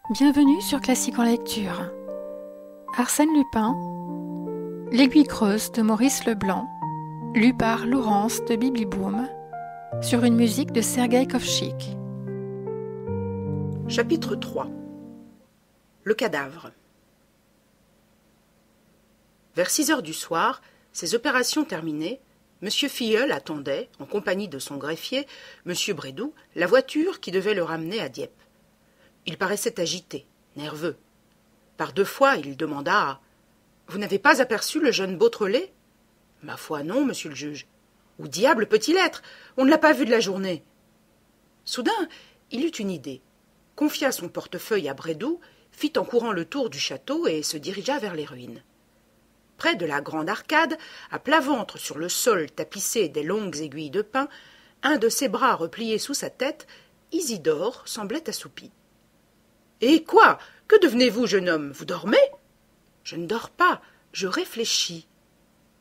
Bienvenue sur Classique en lecture. Arsène Lupin, L'Aiguille creuse de Maurice Leblanc, lu par Laurence de Bibliboom, sur une musique de Sergueï Kovtchik. Chapitre 3. Le cadavre. Vers 6 heures du soir, ces opérations terminées, M. Filleul attendait, en compagnie de son greffier, M. Brédoux, la voiture qui devait le ramener à Dieppe. Il paraissait agité, nerveux. Par 2 fois, il demanda « Vous n'avez pas aperçu le jeune Beautrelet ?»« Ma foi, non, monsieur le juge. »« Où diable peut-il être? On ne l'a pas vu de la journée. » Soudain, il eut une idée, confia son portefeuille à Brédoux, fit en courant le tour du château et se dirigea vers les ruines. Près de la grande arcade, à plat ventre sur le sol tapissé des longues aiguilles de pin, un de ses bras replié sous sa tête, Isidore semblait assoupi. « Et quoi? Que devenez-vous, jeune homme? Vous dormez ?»« Je ne dors pas, je réfléchis. »«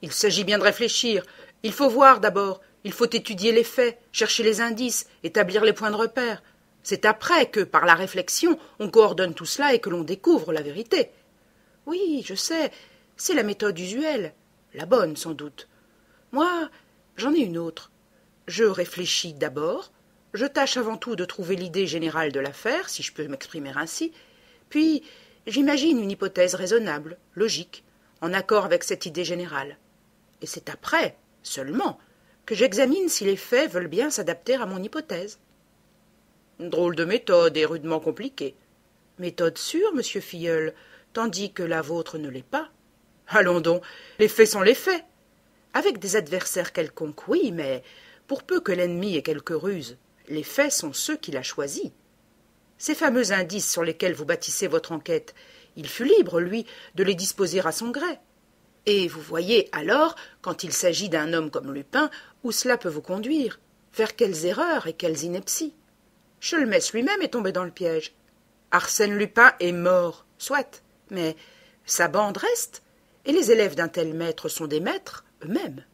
Il s'agit bien de réfléchir. Il faut voir d'abord, il faut étudier les faits, chercher les indices, établir les points de repère. C'est après que, par la réflexion, on coordonne tout cela et que l'on découvre la vérité. »« Oui, je sais, c'est la méthode usuelle, la bonne sans doute. Moi, j'en ai une autre. Je réfléchis d'abord, je tâche avant tout de trouver l'idée générale de l'affaire, si je peux m'exprimer ainsi, puis j'imagine une hypothèse raisonnable, logique, en accord avec cette idée générale. Et c'est après, seulement, que j'examine si les faits veulent bien s'adapter à mon hypothèse. Drôle de méthode et rudement compliquée. Méthode sûre, monsieur Filleul, tandis que la vôtre ne l'est pas. Allons donc, les faits sont les faits. Avec des adversaires quelconques, oui, mais pour peu que l'ennemi ait quelque ruse, les faits sont ceux qu'il a choisis. Ces fameux indices sur lesquels vous bâtissez votre enquête, il fut libre, lui, de les disposer à son gré. Et vous voyez alors, quand il s'agit d'un homme comme Lupin, où cela peut vous conduire, vers quelles erreurs et quelles inepties. Sholmès lui-même est tombé dans le piège. Arsène Lupin est mort, soit, mais sa bande reste, et les élèves d'un tel maître sont des maîtres eux-mêmes.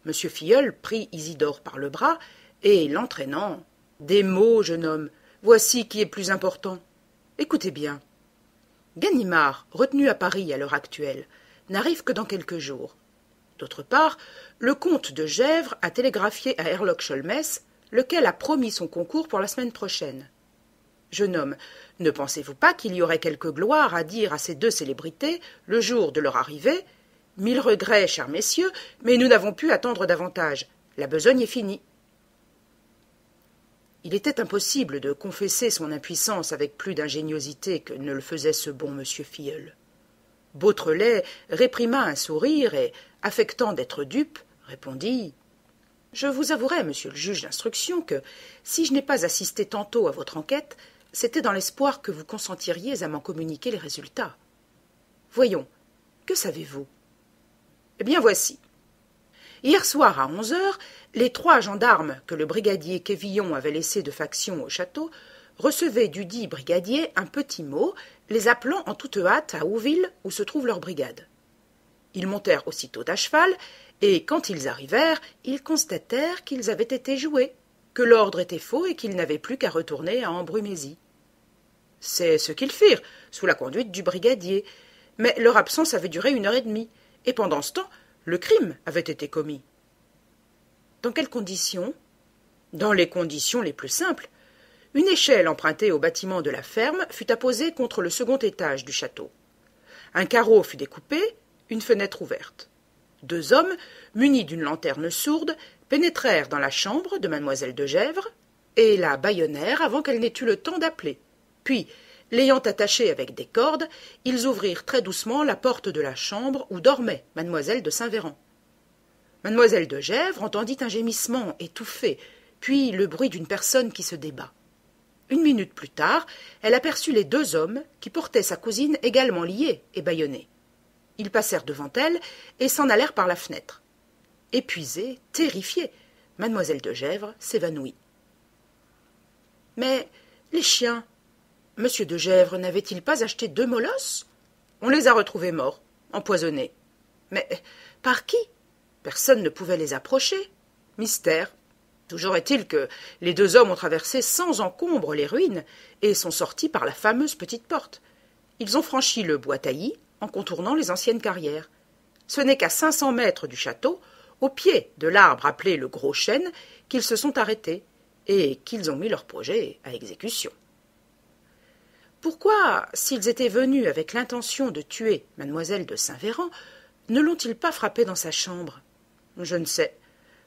M. Filleul prit Isidore par le bras, et, l'entraînant, « Des mots, jeune homme, voici qui est plus important. Écoutez bien. Ganimard, retenu à Paris à l'heure actuelle, n'arrive que dans quelques jours. D'autre part, le comte de Gesvres a télégraphié à Herlock Sholmès, lequel a promis son concours pour la semaine prochaine. Jeune homme, ne pensez-vous pas qu'il y aurait quelque gloire à dire à ces 2 célébrités, le jour de leur arrivée, « Mille regrets, chers messieurs, mais nous n'avons pu attendre davantage. La besogne est finie. » Il était impossible de confesser son impuissance avec plus d'ingéniosité que ne le faisait ce bon monsieur Filleul. Beautrelet réprima un sourire et, affectant d'être dupe, répondit « Je vous avouerai, monsieur le juge d'instruction, que, si je n'ai pas assisté tantôt à votre enquête, c'était dans l'espoir que vous consentiriez à m'en communiquer les résultats. Voyons, que savez-vous ? Eh bien voici. Hier soir à 11 heures, les 3 gendarmes que le brigadier Quévillon avait laissés de faction au château recevaient du dit brigadier un petit mot, les appelant en toute hâte à Ouville où se trouve leur brigade. Ils montèrent aussitôt à cheval, et quand ils arrivèrent, ils constatèrent qu'ils avaient été joués, que l'ordre était faux et qu'ils n'avaient plus qu'à retourner à Embrumésie. C'est ce qu'ils firent, sous la conduite du brigadier, mais leur absence avait duré 1h30, et pendant ce temps, le crime avait été commis. Dans quelles conditions? Dans les conditions les plus simples. Une échelle empruntée au bâtiment de la ferme fut apposée contre le second étage du château. Un carreau fut découpé, une fenêtre ouverte. 2 hommes, munis d'une lanterne sourde, pénétrèrent dans la chambre de mademoiselle de Gesvres et la bâillonnèrent avant qu'elle n'ait eu le temps d'appeler. Puis, l'ayant attachée avec des cordes, ils ouvrirent très doucement la porte de la chambre où dormait mademoiselle de Saint-Véran. Mademoiselle de Gesvres entendit un gémissement étouffé, puis le bruit d'une personne qui se débat. 1 minute plus tard, elle aperçut les 2 hommes qui portaient sa cousine également liée et bâillonnée. Ils passèrent devant elle et s'en allèrent par la fenêtre. Épuisée, terrifiée, mademoiselle de Gesvres s'évanouit. Mais les chiens, monsieur de Gesvres n'avait-il pas acheté 2 molosses? On les a retrouvés morts, empoisonnés. Mais par qui? Personne ne pouvait les approcher. Mystère. Toujours est-il que les deux hommes ont traversé sans encombre les ruines et sont sortis par la fameuse petite porte. Ils ont franchi le bois taillis en contournant les anciennes carrières. Ce n'est qu'à 500 mètres du château, au pied de l'arbre appelé le Gros Chêne, qu'ils se sont arrêtés et qu'ils ont mis leur projet à exécution. Pourquoi, s'ils étaient venus avec l'intention de tuer mademoiselle de Saint-Véran, ne l'ont-ils pas frappée dans sa chambre? Je ne sais.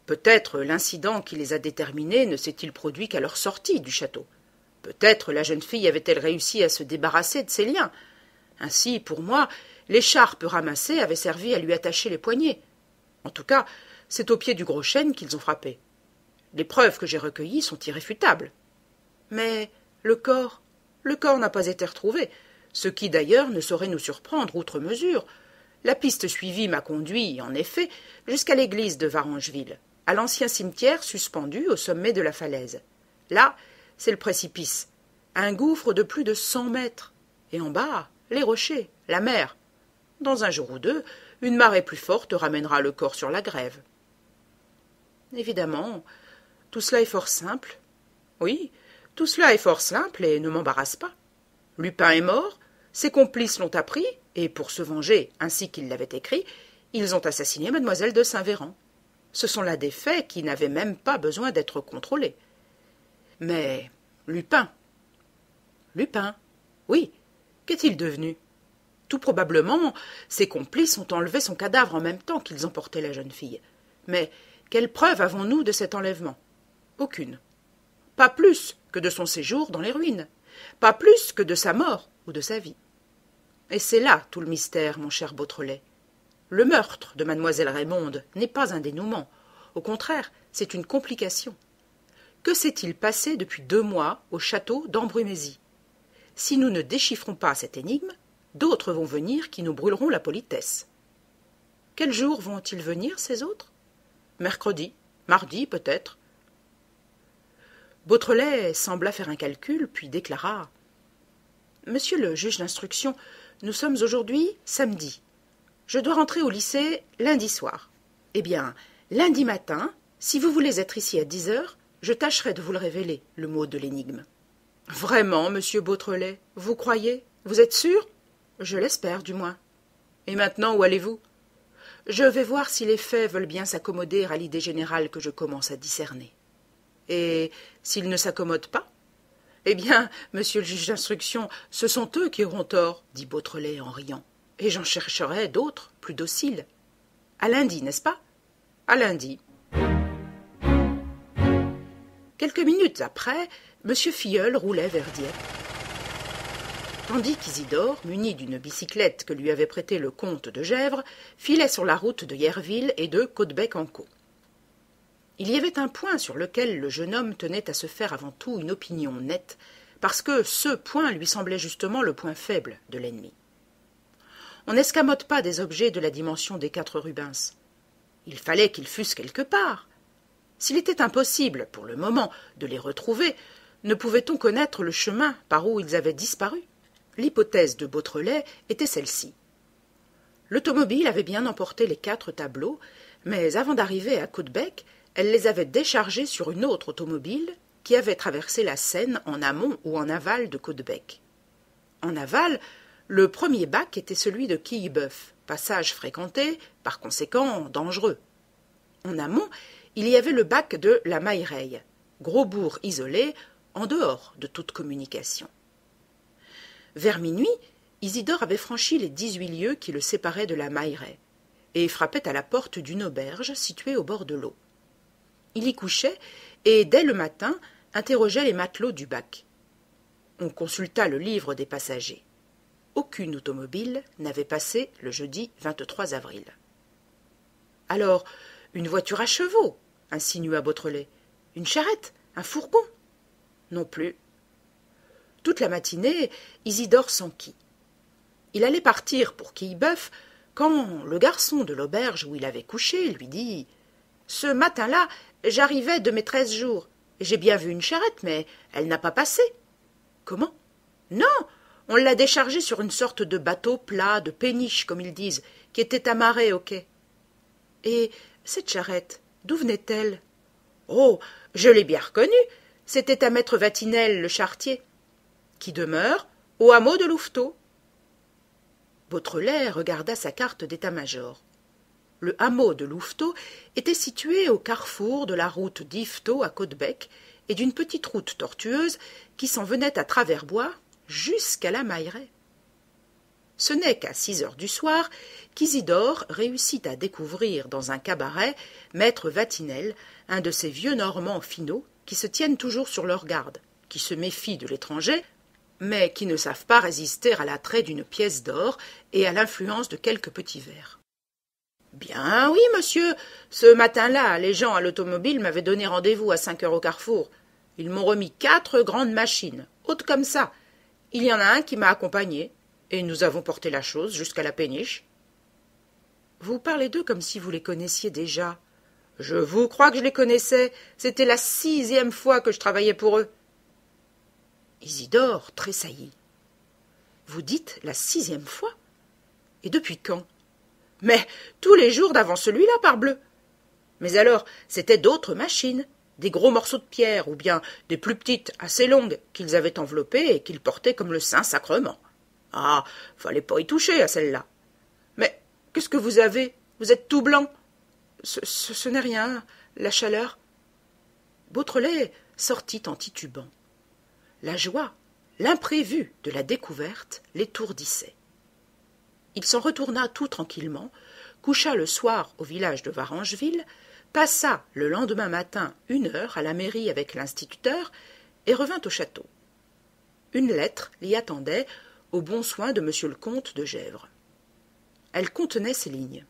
Peut-être l'incident qui les a déterminés ne s'est-il produit qu'à leur sortie du château. Peut-être la jeune fille avait-elle réussi à se débarrasser de ses liens. Ainsi, pour moi, l'écharpe ramassée avait servi à lui attacher les poignets. En tout cas, c'est au pied du Gros Chêne qu'ils ont frappé. Les preuves que j'ai recueillies sont irréfutables. Mais le corps n'a pas été retrouvé, ce qui d'ailleurs ne saurait nous surprendre outre mesure. La piste suivie m'a conduit, en effet, jusqu'à l'église de Varangeville, à l'ancien cimetière suspendu au sommet de la falaise. Là, c'est le précipice, un gouffre de plus de 100 mètres, et en bas, les rochers, la mer. Dans un jour ou deux, une marée plus forte ramènera le corps sur la grève. Évidemment, tout cela est fort simple. Oui, tout cela est fort simple et ne m'embarrasse pas. Lupin est mort, ses complices l'ont appris, et pour se venger, ainsi qu'ils l'avaient écrit, ils ont assassiné mademoiselle de Saint-Véran. Ce sont là des faits qui n'avaient même pas besoin d'être contrôlés. Mais Lupin, oui, qu'est-il devenu? Tout probablement, ses complices ont enlevé son cadavre en même temps qu'ils emportaient la jeune fille. Mais quelle preuve avons-nous de cet enlèvement? Aucune. Pas plus que de son séjour dans les ruines, pas plus que de sa mort ou de sa vie. Et c'est là tout le mystère, mon cher Beautrelet. Le meurtre de mademoiselle Raymonde n'est pas un dénouement. Au contraire, c'est une complication. Que s'est-il passé depuis 2 mois au château d'Ambrumésy? Si nous ne déchiffrons pas cette énigme, d'autres vont venir qui nous brûleront la politesse. Quel jour vont-ils venir, ces autres? Mercredi, mardi peut-être. Beautrelet sembla faire un calcul, puis déclara « Monsieur le juge d'instruction, nous sommes aujourd'hui samedi. Je dois rentrer au lycée lundi soir. Eh bien, lundi matin, si vous voulez être ici à 10 heures, je tâcherai de vous le révéler, le mot de l'énigme. » Vraiment, monsieur Beautrelet, vous croyez? Vous êtes sûr? Je l'espère, du moins. Et maintenant, où allez-vous? Je vais voir si les faits veulent bien s'accommoder à l'idée générale que je commence à discerner. Et s'ils ne s'accommodent pas? Eh bien, monsieur le juge d'instruction, ce sont eux qui auront tort, dit Beautrelet en riant, et j'en chercherai d'autres, plus dociles. À lundi, n'est-ce pas? À lundi. Quelques minutes après, M. Filleul roulait vers Dieppe. Tandis qu'Isidore, muni d'une bicyclette que lui avait prêtée le comte de Gesvres, filait sur la route de Yerville et de Caudebec-en-Caux. Il y avait un point sur lequel le jeune homme tenait à se faire avant tout une opinion nette, parce que ce point lui semblait justement le point faible de l'ennemi. On n'escamote pas des objets de la dimension des 4 Rubens. Il fallait qu'ils fussent quelque part. S'il était impossible, pour le moment, de les retrouver, ne pouvait-on connaître le chemin par où ils avaient disparu? L'hypothèse de Beautrelet était celle-ci. L'automobile avait bien emporté les 4 tableaux, mais avant d'arriver à Caudebec, elle les avait déchargés sur une autre automobile qui avait traversé la Seine en amont ou en aval de Caudebec. En aval, le premier bac était celui de Quillebeuf, passage fréquenté, par conséquent dangereux. En amont, il y avait le bac de la Maillereille, gros bourg isolé, en dehors de toute communication. Vers minuit, Isidore avait franchi les 18 lieues qui le séparaient de la Maillereille, et frappait à la porte d'une auberge située au bord de l'eau. Il y couchait et, dès le matin, interrogeait les matelots du bac. On consulta le livre des passagers. Aucune automobile n'avait passé le jeudi 23 avril. « Alors, une voiture à chevaux » insinua Beautrelet. « Une charrette? Un fourgon » Non plus. Toute la matinée, Isidore s'enquit. Il allait partir pour Quillebeuf quand le garçon de l'auberge où il avait couché lui dit « Ce matin-là, j'arrivais de mes 13 jours. J'ai bien vu une charrette, mais elle n'a pas passé. »« Comment ? » ?»« Non, on l'a déchargée sur une sorte de bateau plat, de péniche, comme ils disent, qui était amarré au quai. »« Et cette charrette, d'où venait-elle ? » Oh, je l'ai bien reconnu, c'était à maître Vatinel, le charretier, qui demeure au hameau de Louveteaux. Beautrelet regarda sa carte d'état-major. Le hameau de Louveteaux était situé au carrefour de la route d'Yvetot à Caudebec et d'une petite route tortueuse qui s'en venait à travers bois jusqu'à la Mailleraie. Ce n'est qu'à 6 heures du soir qu'Isidore réussit à découvrir dans un cabaret maître Vatinel, un de ces vieux Normands finauds qui se tiennent toujours sur leur garde, qui se méfient de l'étranger, mais qui ne savent pas résister à l'attrait d'une pièce d'or et à l'influence de quelques petits verres. « Bien oui, monsieur, ce matin-là, les gens à l'automobile m'avaient donné rendez-vous à 5 heures au carrefour. Ils m'ont remis 4 grandes machines, hautes comme ça. Il y en a un qui m'a accompagné, et nous avons porté la chose jusqu'à la péniche. » « Vous parlez d'eux comme si vous les connaissiez déjà. »« Je vous crois que je les connaissais. C'était la 6e fois que je travaillais pour eux. » Isidore tressaillit. « Vous dites la 6e fois? Et depuis quand? »« Mais tous les jours d'avant celui-là, parbleu. Mais alors, c'était d'autres machines, des gros morceaux de pierre, ou bien des plus petites, assez longues, qu'ils avaient enveloppées et qu'ils portaient comme le Saint-Sacrement. Ah, fallait pas y toucher à celle-là. Mais qu'est-ce que vous avez? Vous êtes tout blanc. Ce n'est rien, la chaleur. » Beautrelet sortit en titubant. La joie, l'imprévu de la découverte l'étourdissait. Il s'en retourna tout tranquillement, coucha le soir au village de Varengeville, passa le lendemain matin 1 heure à la mairie avec l'instituteur et revint au château. Une lettre l'y attendait au bon soin de monsieur le comte de Gesvres. Elle contenait ces lignes.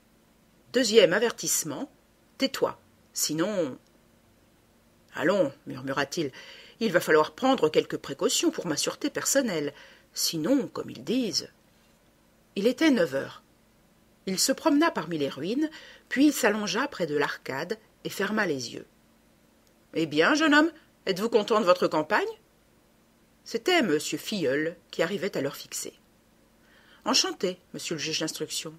« 2e avertissement, tais-toi, sinon… »« Allons, murmura-t-il, il va falloir prendre quelques précautions pour ma sûreté personnelle, sinon, comme ils disent… » Il était 9 heures. Il se promena parmi les ruines, puis il s'allongea près de l'arcade et ferma les yeux. « Eh bien, jeune homme, êtes-vous content de votre campagne ?» C'était M. Filleul qui arrivait à l'heure fixée. « Enchanté, monsieur le juge d'instruction. »«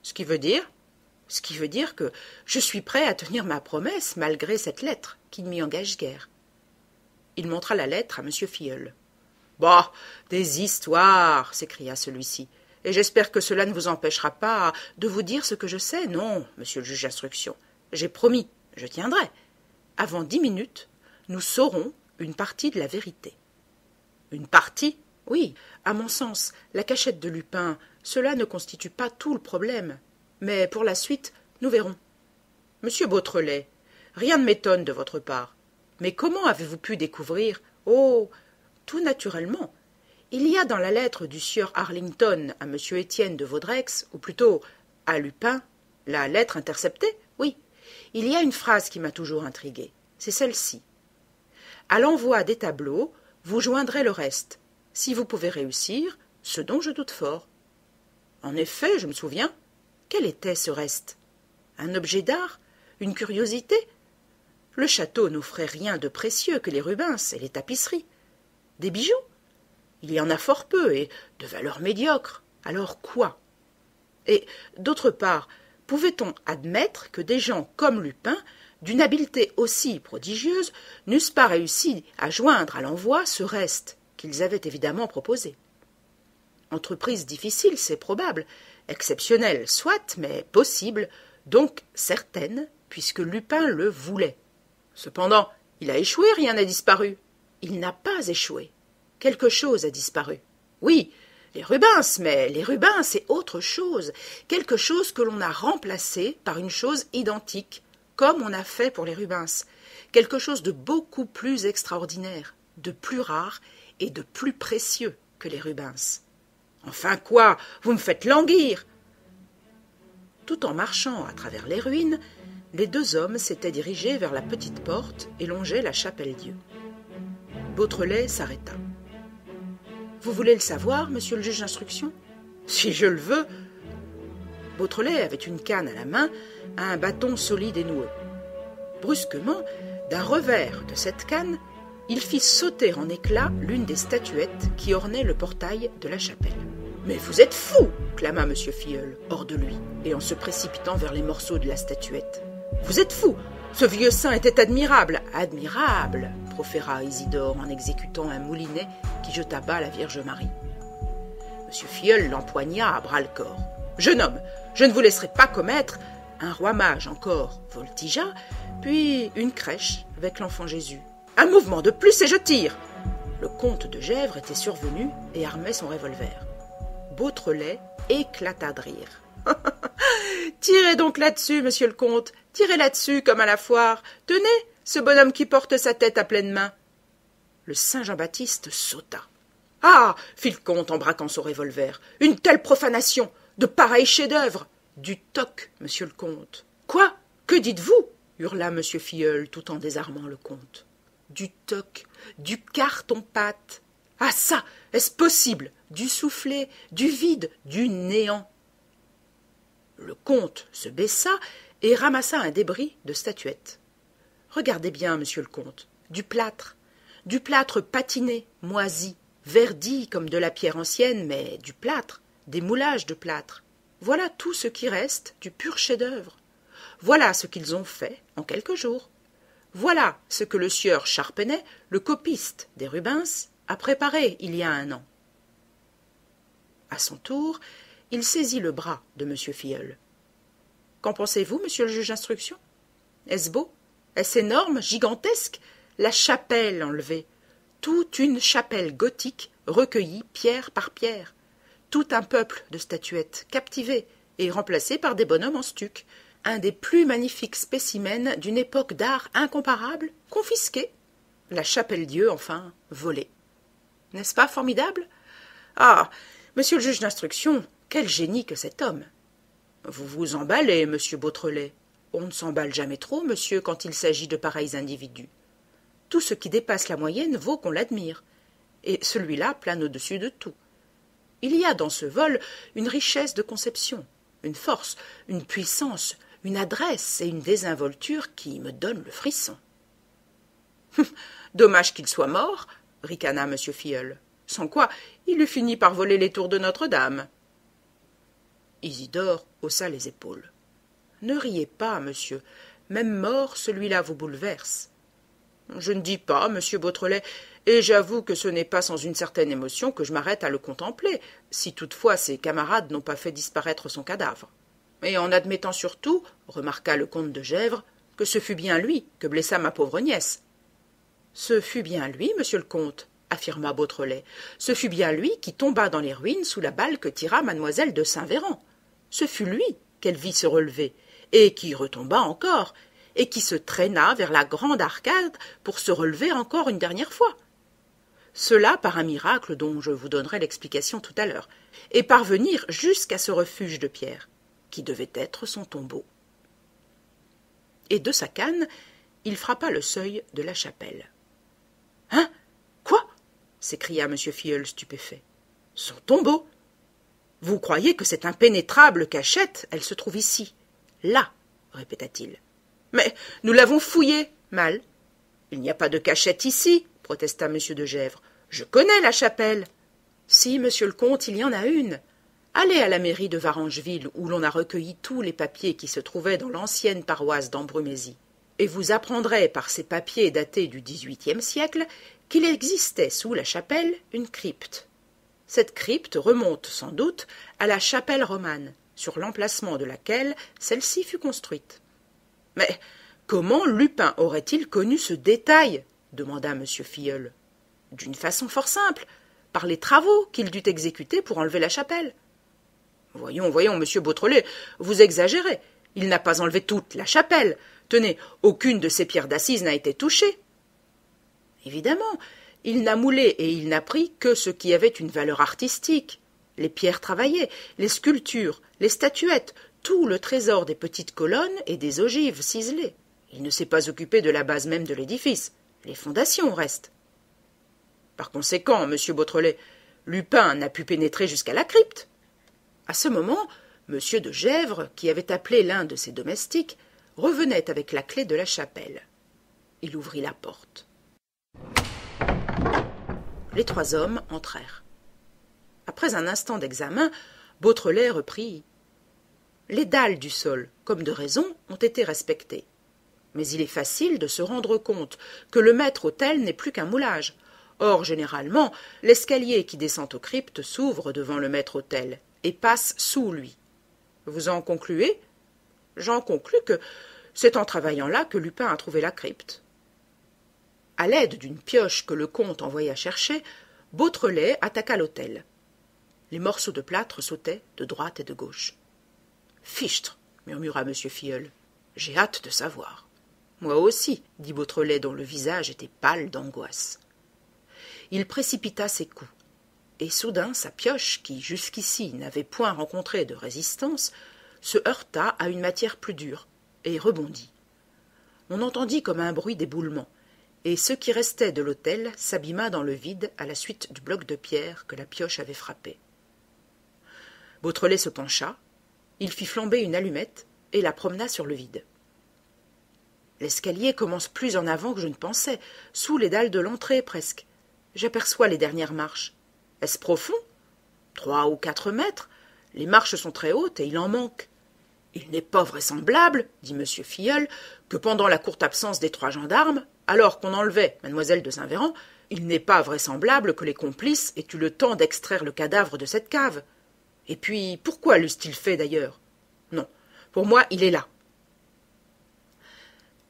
Ce qui veut dire que je suis prêt à tenir ma promesse malgré cette lettre qui ne m'y engage guère. » Il montra la lettre à M. Filleul. « Bah, des histoires !» s'écria celui-ci. « Et j'espère que cela ne vous empêchera pas de vous dire ce que je sais. Non, monsieur le juge d'instruction. J'ai promis, je tiendrai. Avant 10 minutes, nous saurons une partie de la vérité. » Une partie? Oui, à mon sens, la cachette de Lupin, cela ne constitue pas tout le problème. Mais pour la suite, nous verrons. Monsieur Beautrelet, rien ne m'étonne de votre part. Mais comment avez-vous pu découvrir? Oh, tout naturellement. Il y a dans la lettre du sieur Arlington à monsieur Étienne de Vaudreix, ou plutôt à Lupin, la lettre interceptée, oui. Il y a une phrase qui m'a toujours intrigué. C'est celle-ci. « À l'envoi des tableaux, vous joindrez le reste, si vous pouvez réussir, ce dont je doute fort. » En effet, je me souviens. Quel était ce reste? Un objet d'art? Une curiosité? Le château n'offrait rien de précieux que les Rubens et les tapisseries. Des bijoux? Il y en a fort peu et de valeur médiocre. Alors quoi? Et, d'autre part, pouvait-on admettre que des gens comme Lupin, d'une habileté aussi prodigieuse, n'eussent pas réussi à joindre à l'envoi ce reste qu'ils avaient évidemment proposé? Entreprise difficile, c'est probable, exceptionnelle, soit, mais possible, donc certaine, puisque Lupin le voulait. Cependant, il a échoué, rien n'a disparu. Il n'a pas échoué. Quelque chose a disparu. Oui, les Rubens, mais les Rubens, c'est autre chose, quelque chose que l'on a remplacé par une chose identique, comme on a fait pour les Rubens, quelque chose de beaucoup plus extraordinaire, de plus rare et de plus précieux que les Rubens. Enfin quoi, vous me faites languir. Tout en marchant à travers les ruines, les 2 hommes s'étaient dirigés vers la petite porte et longeaient la Chapelle-Dieu. Beautrelet s'arrêta. « Vous voulez le savoir, monsieur le juge d'instruction ?»« Si je le veux. » Beautrelet avait une canne à la main, un bâton solide et noueux. Brusquement, d'un revers de cette canne, il fit sauter en éclats l'une des statuettes qui ornaient le portail de la chapelle. « Mais vous êtes fou !» clama M. Filleul, hors de lui, et en se précipitant vers les morceaux de la statuette. « Vous êtes fou! Ce vieux saint était admirable. Admirable, proféra Isidore en exécutant un moulinet qui jeta bas la Vierge Marie. Monsieur Filleul l'empoigna à bras-le-corps. Jeune homme, je ne vous laisserai pas commettre. Un roi mage encore voltigea, puis une crèche avec l'enfant Jésus. Un mouvement de plus et je tire. Le comte de Gesvres était survenu et armait son revolver. Beautrelet éclata de rire. Tirez donc là-dessus, monsieur le comte, tirez là-dessus comme à la foire. Tenez, ce bonhomme qui porte sa tête à pleine main. Le Saint Jean-Baptiste sauta. Ah, fit le comte en braquant son revolver, une telle profanation, de pareils chefs-d'œuvre. Du toc, monsieur le comte. Quoi? Que dites-vous? Hurla monsieur Filleul tout en désarmant le comte. Du toc, du carton-pâte. Ah ça, est-ce possible? Du soufflé, du vide, du néant. Le comte se baissa et ramassa un débris de statuette. Regardez bien, monsieur le comte, du plâtre patiné, moisi, verdi comme de la pierre ancienne, mais du plâtre, des moulages de plâtre. Voilà tout ce qui reste du pur chef-d'œuvre. Voilà ce qu'ils ont fait en quelques jours. Voilà ce que le sieur Charpenay, le copiste des Rubens, a préparé il y a 1 an. À son tour, il saisit le bras de monsieur Filleul. Qu'en pensez-vous, monsieur le juge d'instruction? Est-ce beau? Est-ce énorme, gigantesque? La chapelle enlevée, toute une chapelle gothique recueillie pierre par pierre, tout un peuple de statuettes captivées et remplacées par des bonhommes en stuc, un des plus magnifiques spécimens d'une époque d'art incomparable, confisqué, la chapelle-dieu, enfin, volée. N'est-ce pas formidable? Ah, monsieur le juge d'instruction, quel génie que cet homme! Vous vous emballez, monsieur Beautrelet. On ne s'emballe jamais trop, monsieur, quand il s'agit de pareils individus. Tout ce qui dépasse la moyenne vaut qu'on l'admire, et celui-là plane au-dessus de tout. Il y a dans ce vol une richesse de conception, une force, une puissance, une adresse et une désinvolture qui me donnent le frisson. Dommage qu'il soit mort, ricana M. Filleul, sans quoi il eût fini par voler les tours de Notre-Dame. Isidore haussa les épaules. Ne riez pas, monsieur, même mort, celui-là vous bouleverse. Je ne dis pas, monsieur Beautrelet, et j'avoue que ce n'est pas sans une certaine émotion que je m'arrête à le contempler, si toutefois ses camarades n'ont pas fait disparaître son cadavre. Et en admettant surtout, remarqua le comte de Gesvres, que ce fut bien lui que blessa ma pauvre nièce. Ce fut bien lui, monsieur le comte, affirma Beautrelet. Ce fut bien lui qui tomba dans les ruines sous la balle que tira mademoiselle de Saint-Véran. Ce fut lui qu'elle vit se relever, et qui retomba encore, et qui se traîna vers la grande arcade pour se relever encore une dernière fois. Cela par un miracle dont je vous donnerai l'explication tout à l'heure, et parvenir jusqu'à ce refuge de pierre, qui devait être son tombeau. Et de sa canne, il frappa le seuil de la chapelle. « Hein? Quoi » s'écria M. Filleul stupéfait. « Son tombeau? Vous croyez que cette impénétrable cachette, elle se trouve ici, là, répéta-t-il. Mais nous l'avons fouillée, mal. Il n'y a pas de cachette ici, protesta M. de Gesvres. Je connais la chapelle. Si, monsieur le comte, il y en a une. Allez à la mairie de Varangeville, où l'on a recueilli tous les papiers qui se trouvaient dans l'ancienne paroisse d'Ambrumésie, et vous apprendrez par ces papiers datés du XVIIIe siècle qu'il existait sous la chapelle une crypte. Cette crypte remonte sans doute à la chapelle romane, sur l'emplacement de laquelle celle-ci fut construite. Mais comment Lupin aurait-il connu ce détail? Demanda M. Filleul. D'une façon fort simple, par les travaux qu'il dut exécuter pour enlever la chapelle. Voyons, monsieur Beautrelet, vous exagérez. Il n'a pas enlevé toute la chapelle. Tenez, aucune de ces pierres d'assises n'a été touchée. Évidemment, il n'a moulé et il n'a pris que ce qui avait une valeur artistique. Les pierres travaillées, les sculptures, les statuettes, tout le trésor des petites colonnes et des ogives ciselées. Il ne s'est pas occupé de la base même de l'édifice. Les fondations restent. Par conséquent, monsieur Beautrelet, Lupin n'a pu pénétrer jusqu'à la crypte. À ce moment, M. de Gesvres, qui avait appelé l'un de ses domestiques, revenait avec la clé de la chapelle. Il ouvrit la porte. Les 3 hommes entrèrent. Après un instant d'examen, Beautrelet reprit. Les dalles du sol, comme de raison, ont été respectées. Mais il est facile de se rendre compte que le maître-autel n'est plus qu'un moulage. Or, généralement, l'escalier qui descend aux cryptes s'ouvre devant le maître-autel et passe sous lui. Vous en concluez? J'en conclus que c'est en travaillant là que Lupin a trouvé la crypte. À l'aide d'une pioche que le comte envoya chercher, Beautrelet attaqua l'autel. Les morceaux de plâtre sautaient de droite et de gauche. « Fichtre !» murmura M. Filleul. « J'ai hâte de savoir. »« Moi aussi, » dit Beautrelet, dont le visage était pâle d'angoisse. Il précipita ses coups, et soudain sa pioche, qui jusqu'ici n'avait point rencontré de résistance, se heurta à une matière plus dure, et rebondit. On entendit comme un bruit d'éboulement, et ce qui restait de l'autel s'abîma dans le vide à la suite du bloc de pierre que la pioche avait frappé. Beautrelet se pencha, il fit flamber une allumette et la promena sur le vide. L'escalier commence plus en avant que je ne pensais, sous les dalles de l'entrée presque. J'aperçois les dernières marches. Est-ce profond? 3 ou 4 mètres. Les marches sont très hautes et il en manque. Il n'est pas vraisemblable, dit M. Filleul, que pendant la courte absence des 3 gendarmes, alors qu'on enlevait Mlle de Saint-Véran, il n'est pas vraisemblable que les complices aient eu le temps d'extraire le cadavre de cette cave. Et puis, pourquoi l'eussent-ils fait d'ailleurs? Non, pour moi, il est là.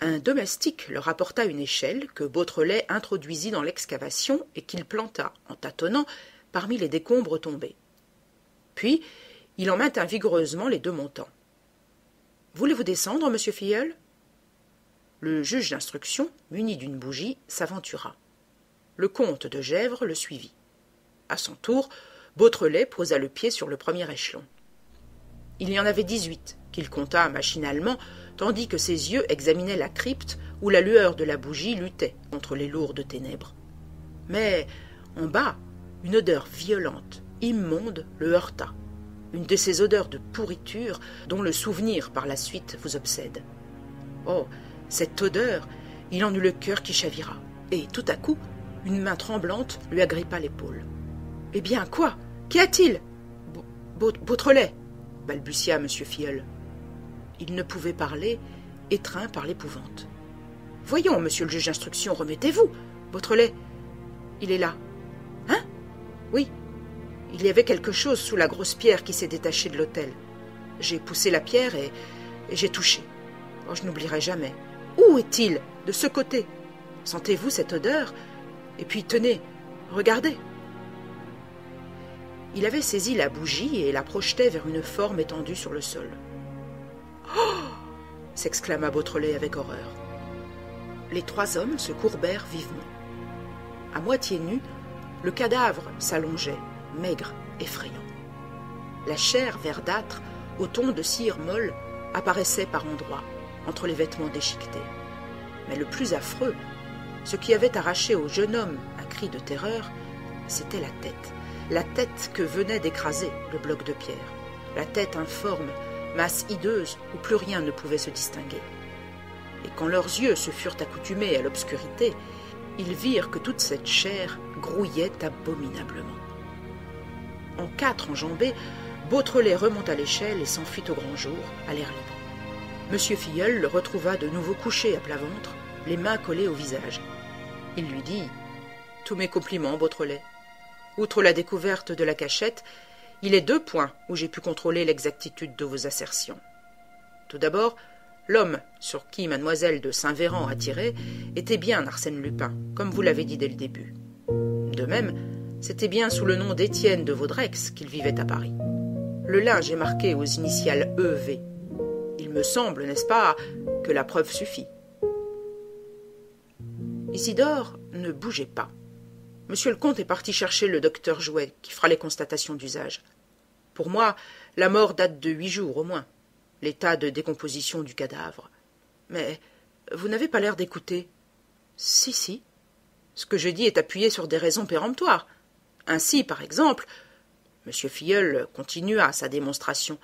Un domestique leur apporta une échelle que Beautrelet introduisit dans l'excavation et qu'il planta, en tâtonnant, parmi les décombres tombés. Puis, il en maintint vigoureusement les 2 montants. « Voulez-vous descendre, monsieur Filleul ?» Le juge d'instruction, muni d'une bougie, s'aventura. Le comte de Gesvres le suivit. À son tour, Beautrelet posa le pied sur le premier échelon. Il y en avait 18, qu'il compta machinalement, tandis que ses yeux examinaient la crypte où la lueur de la bougie luttait contre les lourdes ténèbres. Mais, en bas, une odeur violente, immonde, le heurta. Une de ces odeurs de pourriture dont le souvenir par la suite vous obsède. Oh, cette odeur, il en eut le cœur qui chavira, et tout à coup, une main tremblante lui agrippa l'épaule. « Eh bien, quoi? Qu'y a-t-il? Beautrelet !» balbutia M. Filleul. Il ne pouvait parler, étreint par l'épouvante. « Voyons, monsieur le juge d'instruction, remettez-vous. Beautrelet, il est là. Hein? Oui. Il y avait quelque chose sous la grosse pierre qui s'est détachée de l'autel. J'ai poussé la pierre et j'ai touché. Oh, je n'oublierai jamais. Où est-il? De ce côté. Sentez-vous cette odeur? Et puis, tenez, regardez. » Il avait saisi la bougie et la projetait vers une forme étendue sur le sol. « Oh !» s'exclama Beautrelet avec horreur. Les 3 hommes se courbèrent vivement. À moitié nu, le cadavre s'allongeait, maigre, effrayant. La chair verdâtre, au ton de cire molle, apparaissait par endroits, entre les vêtements déchiquetés. Mais le plus affreux, ce qui avait arraché au jeune homme un cri de terreur, c'était la tête que venait d'écraser le bloc de pierre, la tête informe, masse hideuse où plus rien ne pouvait se distinguer. Et quand leurs yeux se furent accoutumés à l'obscurité, ils virent que toute cette chair grouillait abominablement. En 4 enjambées, Beautrelet remonta l'échelle et s'enfuit au grand jour, à l'air libre. M. Filleul le retrouva de nouveau couché à plat ventre, les mains collées au visage. Il lui dit « Tous mes compliments, Beautrelet. Outre la découverte de la cachette, il est 2 points où j'ai pu contrôler l'exactitude de vos assertions. Tout d'abord, l'homme sur qui Mlle de Saint-Véran a tiré était bien Arsène Lupin, comme vous l'avez dit dès le début. De même, c'était bien sous le nom d'Étienne de Vaudreix qu'il vivait à Paris. Le linge est marqué aux initiales EV. Il me semble, n'est-ce pas, que la preuve suffit. » Isidore ne bougeait pas. Monsieur le comte est parti chercher le docteur Jouet, qui fera les constatations d'usage. Pour moi, la mort date de 8 jours au moins, l'état de décomposition du cadavre. Mais vous n'avez pas l'air d'écouter. Si. Ce que je dis est appuyé sur des raisons péremptoires. Ainsi, par exemple, M. Filleul continua sa démonstration,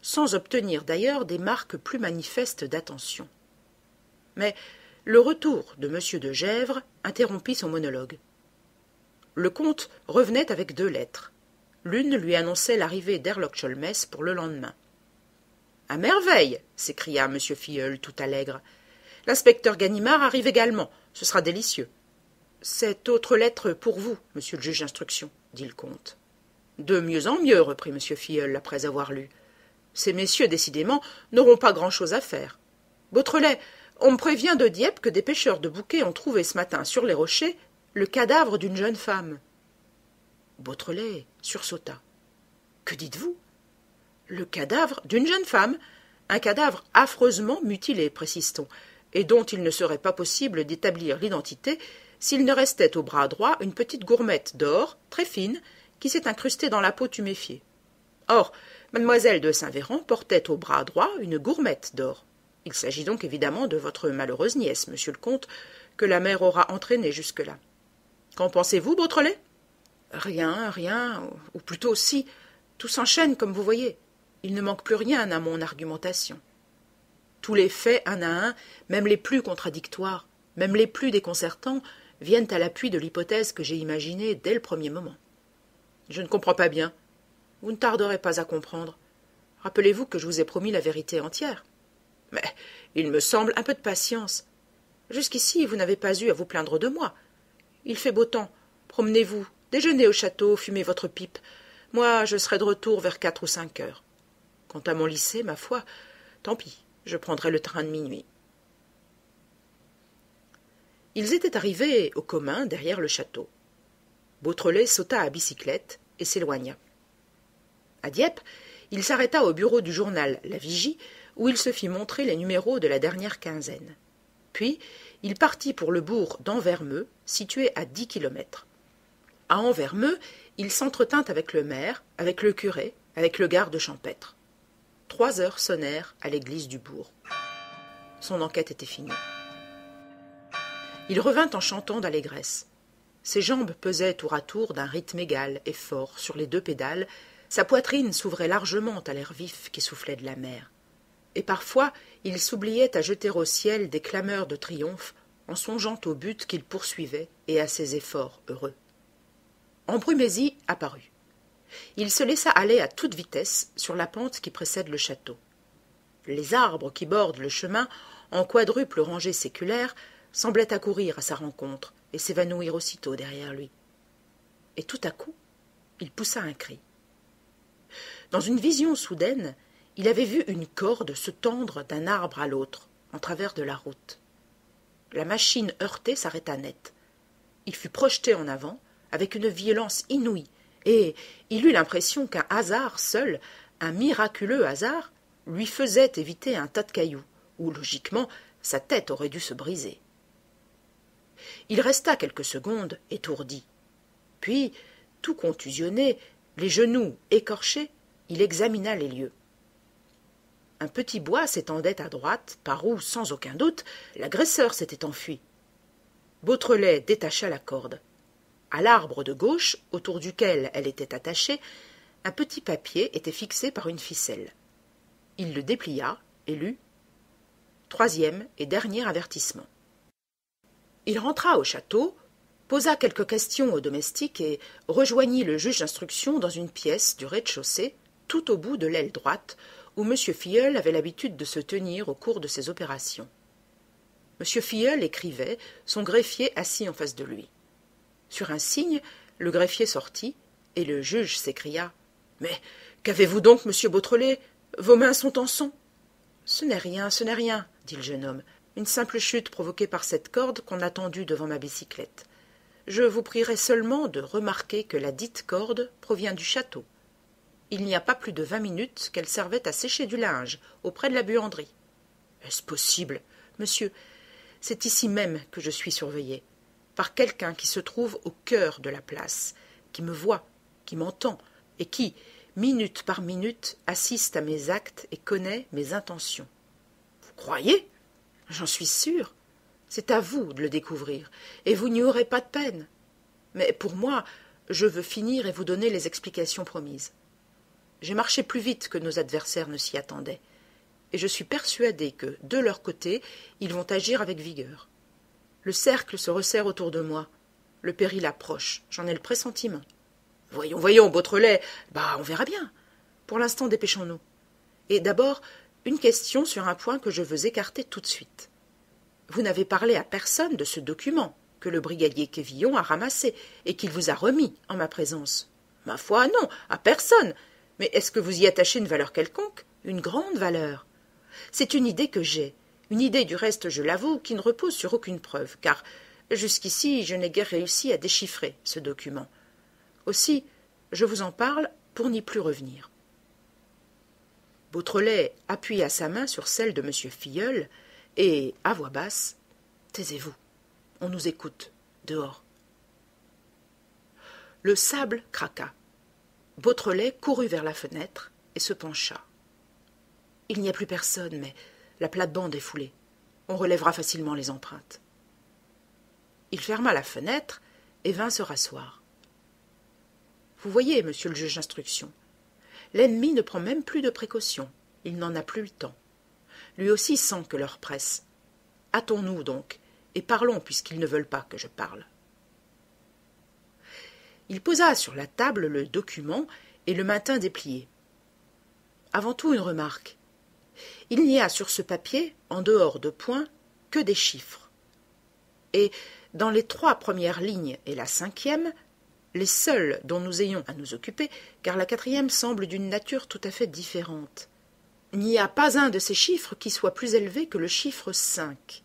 sans obtenir d'ailleurs des marques plus manifestes d'attention. Mais le retour de M. de Gesvres interrompit son monologue. Le comte revenait avec 2 lettres. L'une lui annonçait l'arrivée d'Herlock Sholmès pour le lendemain. « À merveille !» s'écria M. Filleul tout allègre. L'inspecteur Ganimard arrive également. Ce sera délicieux. Cette autre lettre pour vous, monsieur le juge d'instruction, dit le comte. De mieux en mieux, reprit monsieur Filleul après avoir lu. Ces messieurs, décidément, n'auront pas grand-chose à faire. Beautrelet, on me prévient de Dieppe que des pêcheurs de bouquets ont trouvé ce matin sur les rochers le cadavre d'une jeune femme. Beautrelet sursauta. Que dites-vous? Le cadavre d'une jeune femme, un cadavre affreusement mutilé, précise-t-on, et dont il ne serait pas possible d'établir l'identité s'il ne restait au bras droit une petite gourmette d'or, très fine, qui s'est incrustée dans la peau tuméfiée. Or, mademoiselle de Saint-Véran portait au bras droit une gourmette d'or. Il s'agit donc évidemment de votre malheureuse nièce, monsieur le comte, que la mère aura entraînée jusque-là. Qu'en pensez-vous, Beautrelet? Rien, ou plutôt si, tout s'enchaîne comme vous voyez. Il ne manque plus rien à mon argumentation. Tous les faits, un à un, même les plus contradictoires, même les plus déconcertants, viennent à l'appui de l'hypothèse que j'ai imaginée dès le premier moment. Je ne comprends pas bien. Vous ne tarderez pas à comprendre. Rappelez-vous que je vous ai promis la vérité entière. Mais il me semble un peu de patience. Jusqu'ici, vous n'avez pas eu à vous plaindre de moi. Il fait beau temps. Promenez-vous, déjeunez au château, fumez votre pipe. Moi, je serai de retour vers 4 ou 5 heures. Quant à mon lycée, ma foi, tant pis, je prendrai le train de minuit. Ils étaient arrivés au commun derrière le château. Beautrelet sauta à bicyclette et s'éloigna. À Dieppe, il s'arrêta au bureau du journal La Vigie, où il se fit montrer les numéros de la dernière quinzaine. Puis, il partit pour le bourg d'Anvermeux, situé à 10 kilomètres. À Anvermeux, il s'entretint avec le maire, avec le curé, avec le garde champêtre. 3 heures sonnèrent à l'église du bourg. Son enquête était finie. Il revint en chantant d'allégresse. Ses jambes pesaient tour à tour d'un rythme égal et fort sur les 2 pédales, sa poitrine s'ouvrait largement à l'air vif qui soufflait de la mer. Et parfois, il s'oubliait à jeter au ciel des clameurs de triomphe en songeant au but qu'il poursuivait et à ses efforts heureux. Embrumézy apparut. Il se laissa aller à toute vitesse sur la pente qui précède le château. Les arbres qui bordent le chemin, en quadruple rangée séculaire, semblaient accourir à sa rencontre et s'évanouir aussitôt derrière lui. Et tout à coup, il poussa un cri. Dans une vision soudaine, il avait vu une corde se tendre d'un arbre à l'autre, en travers de la route. La machine heurtée s'arrêta net. Il fut projeté en avant, avec une violence inouïe, et il eut l'impression qu'un hasard seul, un miraculeux hasard, lui faisait éviter un tas de cailloux, où, logiquement, sa tête aurait dû se briser. Il resta quelques secondes étourdi. Puis, tout contusionné, les genoux écorchés, il examina les lieux. Un petit bois s'étendait à droite, par où, sans aucun doute, l'agresseur s'était enfui. Beautrelet détacha la corde. À l'arbre de gauche, autour duquel elle était attachée, un petit papier était fixé par une ficelle. Il le déplia et lut « 3e et dernier avertissement ». Il rentra au château, posa quelques questions au domestique et rejoignit le juge d'instruction dans une pièce du rez-de-chaussée, tout au bout de l'aile droite, où M. Filleul avait l'habitude de se tenir au cours de ses opérations. M. Filleul écrivait, son greffier assis en face de lui. Sur un signe, le greffier sortit, et le juge s'écria « Mais qu'avez-vous donc, monsieur Beautrelet? Vos mains sont en sang !»« Ce n'est rien, dit le jeune homme. « Une simple chute provoquée par cette corde qu'on a tendue devant ma bicyclette. Je vous prierai seulement de remarquer que la dite corde provient du château. Il n'y a pas plus de 20 minutes qu'elle servait à sécher du linge auprès de la buanderie. Est-ce possible, monsieur? C'est ici même que je suis surveillé, par quelqu'un qui se trouve au cœur de la place, qui me voit, qui m'entend, et qui, minute par minute, assiste à mes actes et connaît mes intentions. Vous croyez? J'en suis sûr. C'est à vous de le découvrir, et vous n'y aurez pas de peine. Mais pour moi, je veux finir et vous donner les explications promises. J'ai marché plus vite que nos adversaires ne s'y attendaient, et je suis persuadé que, de leur côté, ils vont agir avec vigueur. Le cercle se resserre autour de moi. Le péril approche, j'en ai le pressentiment. Voyons, Beautrelet, on verra bien. Pour l'instant, dépêchons-nous. Et d'abord, une question sur un point que je veux écarter tout de suite. vous n'avez parlé à personne de ce document que le brigadier Quévillon a ramassé et qu'il vous a remis en ma présence. Ma foi, non, à personne. Mais est-ce que vous y attachez une valeur quelconque? Une grande valeur. C'est une idée que j'ai, une idée du reste, je l'avoue, qui ne repose sur aucune preuve, car jusqu'ici je n'ai guère réussi à déchiffrer ce document. Aussi, je vous en parle pour n'y plus revenir. Beautrelet appuya sa main sur celle de M. Filleul et, à voix basse, « Taisez-vous, on nous écoute, dehors. » Le sable craqua. Beautrelet courut vers la fenêtre et se pencha. Il n'y a plus personne, mais la plate-bande est foulée. On relèvera facilement les empreintes. Il ferma la fenêtre et vint se rasseoir. Vous voyez, monsieur le juge d'instruction, l'ennemi ne prend même plus de précautions. Il n'en a plus le temps. Lui aussi sent que l'heure presse. Hâtons-nous donc, et parlons puisqu'ils ne veulent pas que je parle. Il posa sur la table le document et le maintint déplié. Avant tout une remarque. Il n'y a sur ce papier, en dehors de points, que des chiffres. Et dans les 3 premières lignes et la 5e, les seules dont nous ayons à nous occuper, car la 4e semble d'une nature tout à fait différente. Il n'y a pas un de ces chiffres qui soit plus élevé que le chiffre 5.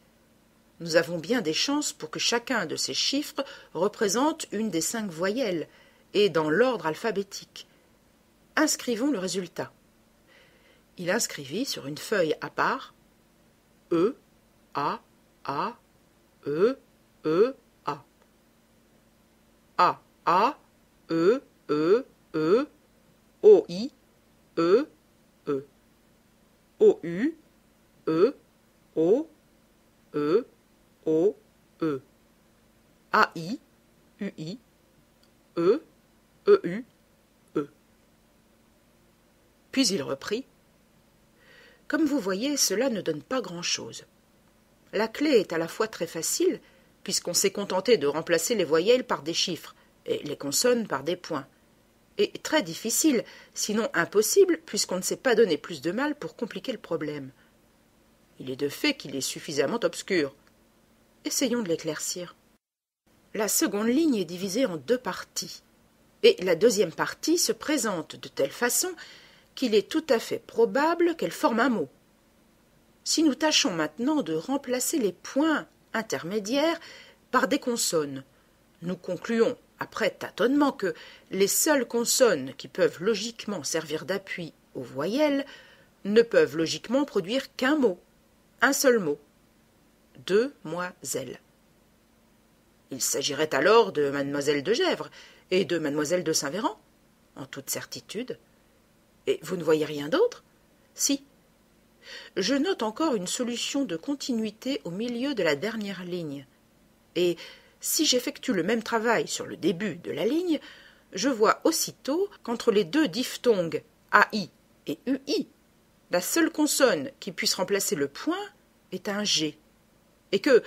Nous avons bien des chances pour que chacun de ces chiffres représente une des 5 voyelles, et dans l'ordre alphabétique. Inscrivons le résultat. Il inscrivit sur une feuille à part E, A, E, A. A, E, O, I, E. O, U, E, O, E. A, I, U, I, E, U, E. Puis il reprit. Comme vous voyez, cela ne donne pas grand-chose. La clé est à la fois très facile, puisqu'on s'est contenté de remplacer les voyelles par des chiffres, et les consonnes par des points, et très difficile, sinon impossible, puisqu'on ne s'est pas donné plus de mal pour compliquer le problème. Il est de fait qu'il est suffisamment obscur. Essayons de l'éclaircir. La seconde ligne est divisée en 2 parties, et la deuxième partie se présente de telle façon qu'il est tout à fait probable qu'elle forme un mot. Si nous tâchons maintenant de remplacer les points intermédiaires par des consonnes, nous concluons, après tâtonnement, que les seules consonnes qui peuvent logiquement servir d'appui aux voyelles ne peuvent logiquement produire qu'un mot, un seul mot, demoiselle. Il s'agirait alors de mademoiselle de Gesvres et de mademoiselle de Saint-Véran, en toute certitude. Et vous ne voyez rien d'autre? Si. Je note encore une solution de continuité au milieu de la dernière ligne. Et si j'effectue le même travail sur le début de la ligne, je vois aussitôt qu'entre les 2 diphtongues AI et UI, la seule consonne qui puisse remplacer le point est un G. Et que,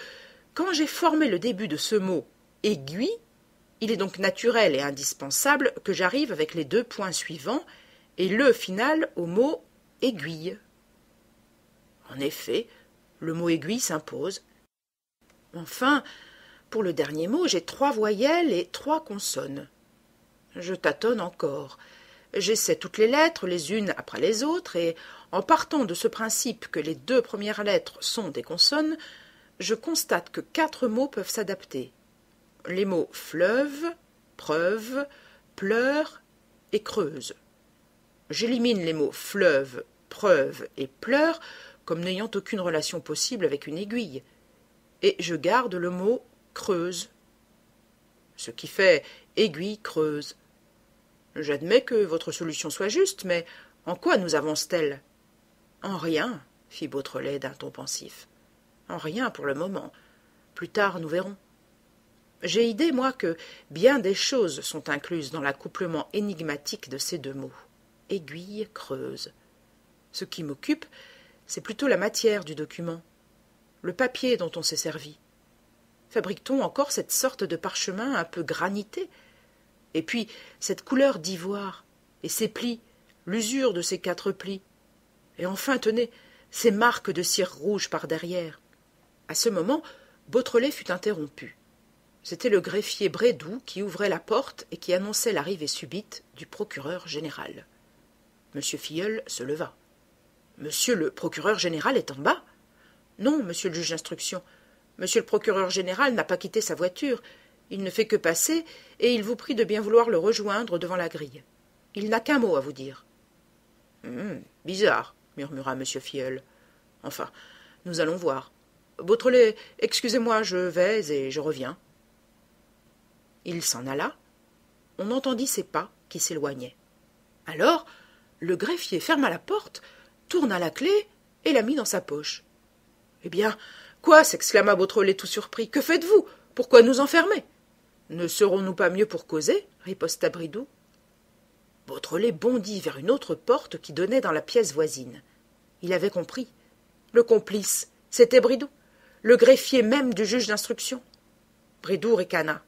quand j'ai formé le début de ce mot aiguille, il est donc naturel et indispensable que j'arrive avec les 2 points suivants et le final au mot aiguille. En effet, le mot aiguille s'impose. Enfin, pour le dernier mot, j'ai 3 voyelles et 3 consonnes. Je tâtonne encore. J'essaie toutes les lettres les unes après les autres et, en partant de ce principe que les 2 premières lettres sont des consonnes, je constate que 4 mots peuvent s'adapter. Les mots fleuve, preuve, pleure et creuse. J'élimine les mots fleuve, preuve et pleure comme n'ayant aucune relation possible avec une aiguille, et je garde le mot creuse, ce qui fait aiguille creuse. J'admets que votre solution soit juste, mais en quoi nous avance-t-elle? En rien, fit Beautrelet d'un ton pensif. En rien pour le moment. Plus tard, nous verrons. J'ai idée, moi, que bien des choses sont incluses dans l'accouplement énigmatique de ces 2 mots. Aiguille creuse. Ce qui m'occupe, c'est plutôt la matière du document, le papier dont on s'est servi. Fabrique-t-on encore cette sorte de parchemin un peu granité? Et puis cette couleur d'ivoire, et ces plis, l'usure de ces 4 plis, et enfin, tenez, ces marques de cire rouge par derrière. À ce moment, Beautrelet fut interrompu. C'était le greffier Brédoux qui ouvrait la porte et qui annonçait l'arrivée subite du procureur général. Monsieur Filleul se leva. « Monsieur le procureur général est en bas ?»« Non, monsieur le juge d'instruction. Monsieur le procureur général n'a pas quitté sa voiture. Il ne fait que passer, et il vous prie de bien vouloir le rejoindre devant la grille. Il n'a qu'un mot à vous dire. »« Bizarre, » murmura monsieur Filleul. « Enfin, nous allons voir. Beautrelet, excusez-moi, je vais et je reviens. » Il s'en alla. On entendit ses pas qui s'éloignaient. Alors, le greffier ferma la porte, tourna la clé et la mit dans sa poche. « Eh bien, quoi » s'exclama Beautrelet tout surpris. « Que faites-vous? Pourquoi nous enfermer ?»« Ne serons-nous pas mieux pour causer ?» riposta Brédoux. Beautrelet bondit vers une autre porte qui donnait dans la pièce voisine. Il avait compris. Le complice, c'était Brédoux, le greffier même du juge d'instruction. Brédoux ricana.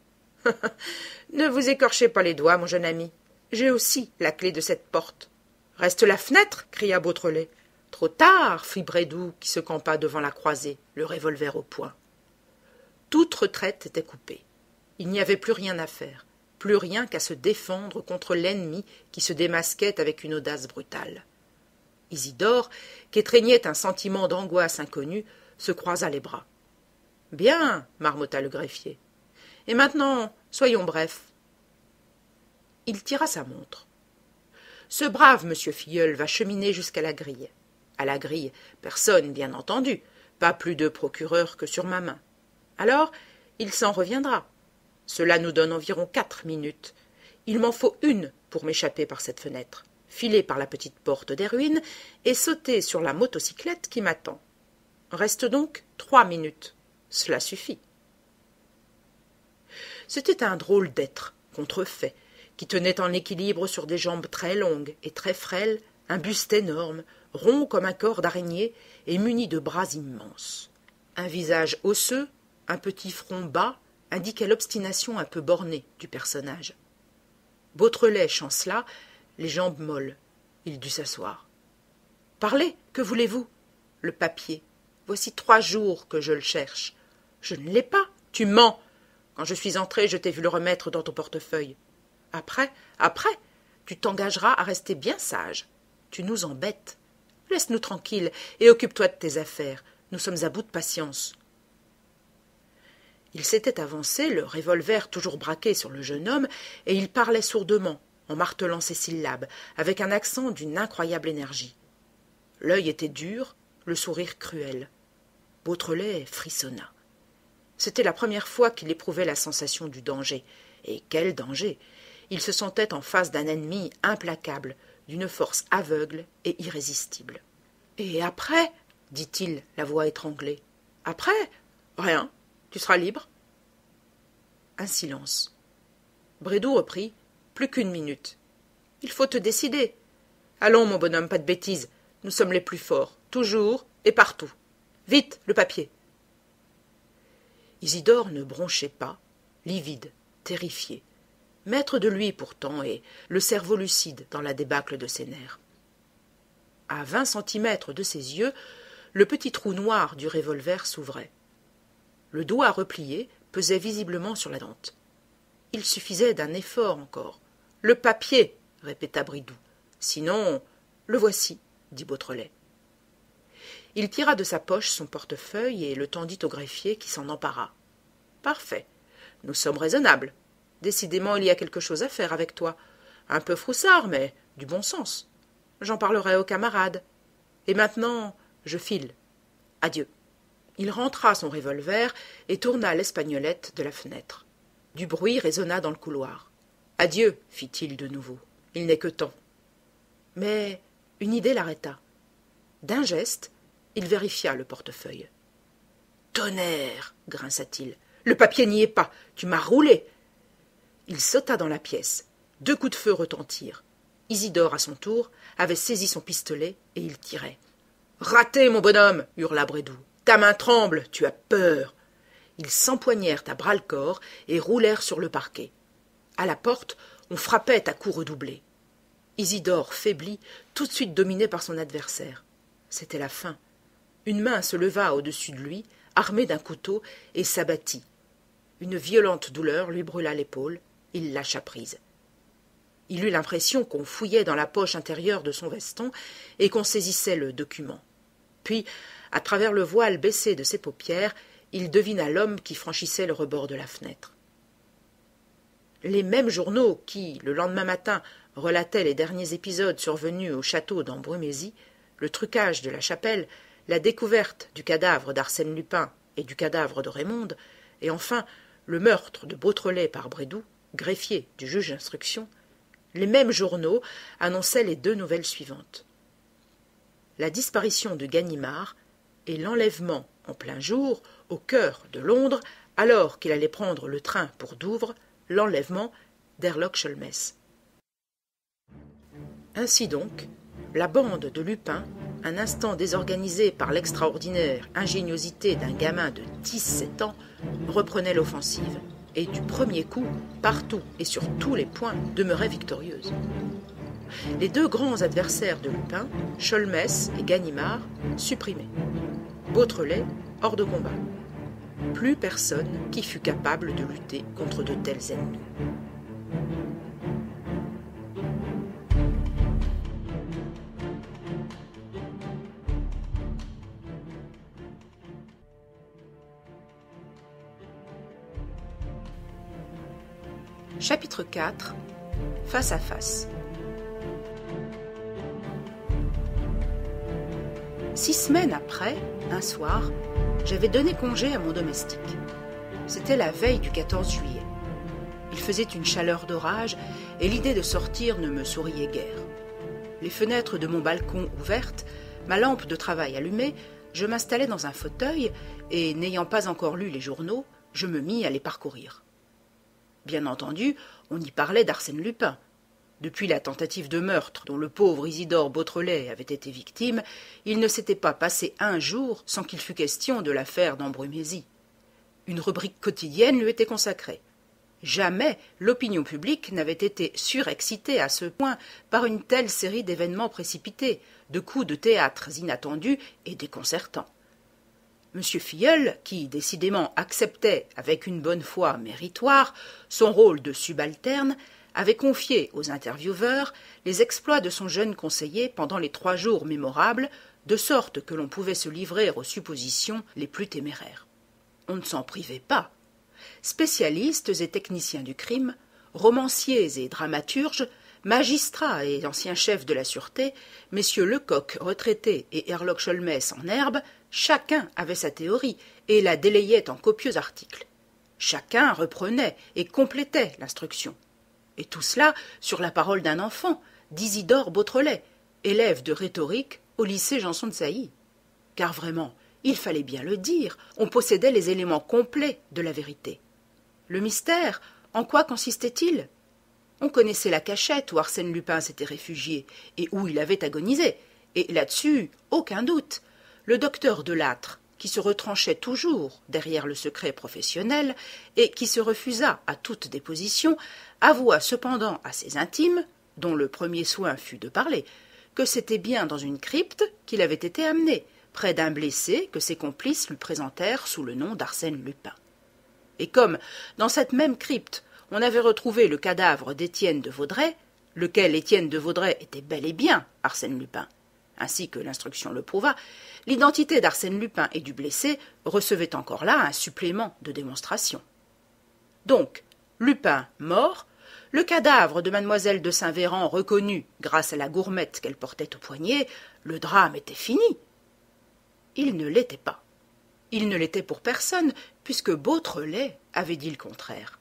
« Ne vous écorchez pas les doigts, mon jeune ami. J'ai aussi la clé de cette porte. »« Reste la fenêtre » cria Beautrelet. « Trop tard » fit Brédoux, qui se campa devant la croisée, le revolver au poing. Toute retraite était coupée. Il n'y avait plus rien à faire, plus rien qu'à se défendre contre l'ennemi qui se démasquait avec une audace brutale. Isidore, qu'étreignait un sentiment d'angoisse inconnue, se croisa les bras. « Bien » marmotta le greffier. « Et maintenant, soyons brefs. » Il tira sa montre. « Ce brave monsieur Filleul va cheminer jusqu'à la grille. À la grille, personne, bien entendu, pas plus de procureur que sur ma main. Alors, il s'en reviendra. Cela nous donne environ 4 minutes. Il m'en faut une pour m'échapper par cette fenêtre, filer par la petite porte des ruines et sauter sur la motocyclette qui m'attend. Reste donc 3 minutes. Cela suffit. » C'était un drôle d'être, contrefait, qui tenait en équilibre sur des jambes très longues et très frêles, un buste énorme, rond comme un corps d'araignée et muni de bras immenses. Un visage osseux, un petit front bas, indiquait l'obstination un peu bornée du personnage. Beautrelet chancela, les jambes molles. Il dut s'asseoir. « Parlez, que voulez-vous ?»« Le papier. Voici 3 jours que je le cherche. »« Je ne l'ai pas. Tu mens. Quand je suis entré, je t'ai vu le remettre dans ton portefeuille. »« Après, tu t'engageras à rester bien sage. Tu nous embêtes. Laisse-nous tranquilles et occupe-toi de tes affaires. Nous sommes à bout de patience. » Il s'était avancé, le revolver toujours braqué sur le jeune homme, et il parlait sourdement, en martelant ses syllabes, avec un accent d'une incroyable énergie. L'œil était dur, le sourire cruel. Beautrelet frissonna. C'était la première fois qu'il éprouvait la sensation du danger. Et quel danger! Il se sentait en face d'un ennemi implacable, d'une force aveugle et irrésistible. « Et après » dit-il, la voix étranglée. « Après ? Rien. Tu seras libre. » Un silence. Brédoux reprit. « Plus qu'1 minute. Il faut te décider. Allons, mon bonhomme, pas de bêtises. Nous sommes les plus forts, toujours et partout. Vite, le papier. » Isidore ne bronchait pas, livide, terrifié. Maître de lui pourtant, et le cerveau lucide dans la débâcle de ses nerfs. À 20 centimètres de ses yeux, le petit trou noir du revolver s'ouvrait. Le doigt replié pesait visiblement sur la dente. Il suffisait d'un effort encore. « Le papier !» répéta Brédoux. « Sinon, le voici, » dit Beautrelet. Il tira de sa poche son portefeuille et le tendit au greffier qui s'en empara. « Parfait. Nous sommes raisonnables. Décidément, il y a quelque chose à faire avec toi. Un peu froussard, mais du bon sens. J'en parlerai aux camarades. Et maintenant, je file. Adieu. » Il rentra son revolver et tourna l'espagnolette de la fenêtre. Du bruit résonna dans le couloir. « Adieu, fit-il de nouveau. Il n'est que temps. » Mais une idée l'arrêta. D'un geste, il vérifia le portefeuille. « Tonnerre !» grinça-t-il. « Le papier n'y est pas. Tu m'as roulé. » Il sauta dans la pièce. 2 coups de feu retentirent. Isidore, à son tour, avait saisi son pistolet et il tirait. « Raté, mon bonhomme !» hurla Brédoux. « Ta main tremble, tu as peur. » Ils s'empoignèrent à bras-le-corps et roulèrent sur le parquet. À la porte, on frappait à coups redoublés. Isidore faiblit, tout de suite dominé par son adversaire. C'était la fin. Une main se leva au-dessus de lui, armé d'un couteau, et s'abattit. Une violente douleur lui brûla l'épaule, il lâcha prise. Il eut l'impression qu'on fouillait dans la poche intérieure de son veston et qu'on saisissait le document. Puis, à travers le voile baissé de ses paupières, il devina l'homme qui franchissait le rebord de la fenêtre. Les mêmes journaux qui, le lendemain matin, relataient les derniers épisodes survenus au château d'Embrumésie, le trucage de la chapelle, la découverte du cadavre d'Arsène Lupin et du cadavre de Raymonde, et enfin le meurtre de Beautrelet par Brédoux, greffier du juge d'instruction, les mêmes journaux annonçaient les 2 nouvelles suivantes. La disparition de Ganimard et l'enlèvement en plein jour, au cœur de Londres, alors qu'il allait prendre le train pour Douvres, l'enlèvement d'Herlock Sholmès. Ainsi donc, la bande de Lupin, un instant désorganisée par l'extraordinaire ingéniosité d'un gamin de 17 ans, reprenait l'offensive, et du premier coup, partout et sur tous les points, demeurait victorieuse. Les 2 grands adversaires de Lupin, Sholmès et Ganimard, supprimés. Beautrelet, hors de combat. Plus personne qui fût capable de lutter contre de tels ennemis. Chapitre 4. Face à face. 6 semaines après, un soir, j'avais donné congé à mon domestique. C'était la veille du 14 juillet. Il faisait une chaleur d'orage et l'idée de sortir ne me souriait guère. Les fenêtres de mon balcon ouvertes, ma lampe de travail allumée, je m'installai dans un fauteuil et, n'ayant pas encore lu les journaux, je me mis à les parcourir. Bien entendu, on y parlait d'Arsène Lupin. Depuis la tentative de meurtre dont le pauvre Isidore Beautrelet avait été victime, il ne s'était pas passé un jour sans qu'il fût question de l'affaire d'Embrumésie. Une rubrique quotidienne lui était consacrée. Jamais l'opinion publique n'avait été surexcitée à ce point par une telle série d'événements précipités, de coups de théâtre inattendus et déconcertants. M. Filleul, qui décidément acceptait avec une bonne foi méritoire son rôle de subalterne, avait confié aux intervieweurs les exploits de son jeune conseiller pendant les 3 jours mémorables, de sorte que l'on pouvait se livrer aux suppositions les plus téméraires. On ne s'en privait pas. Spécialistes et techniciens du crime, romanciers et dramaturges, magistrats et anciens chefs de la sûreté, messieurs Lecoq retraité et Herlock Sholmès en herbe, chacun avait sa théorie et la délayait en copieux articles. Chacun reprenait et complétait l'instruction. Et tout cela sur la parole d'un enfant, d'Isidore Beautrelet, élève de rhétorique au lycée Janson de Sailly. Car vraiment, il fallait bien le dire, on possédait les éléments complets de la vérité. Le mystère, en quoi consistait-il ? On connaissait la cachette où Arsène Lupin s'était réfugié et où il avait agonisé, et là-dessus, aucun doute. Le docteur Delattre, qui se retranchait toujours derrière le secret professionnel et qui se refusa à toute déposition, avoua cependant à ses intimes, dont le premier soin fut de parler, que c'était bien dans une crypte qu'il avait été amené, près d'un blessé que ses complices lui présentèrent sous le nom d'Arsène Lupin. Et comme, dans cette même crypte, on avait retrouvé le cadavre d'Étienne de Vaudrey, lequel Étienne de Vaudrey était bel et bien Arsène Lupin, ainsi que l'instruction le prouva, l'identité d'Arsène Lupin et du blessé recevait encore là un supplément de démonstration. Donc, Lupin mort, le cadavre de mademoiselle de Saint-Véran reconnu grâce à la gourmette qu'elle portait au poignet, le drame était fini. Il ne l'était pas. Il ne l'était pour personne, puisque Beautrelet avait dit le contraire.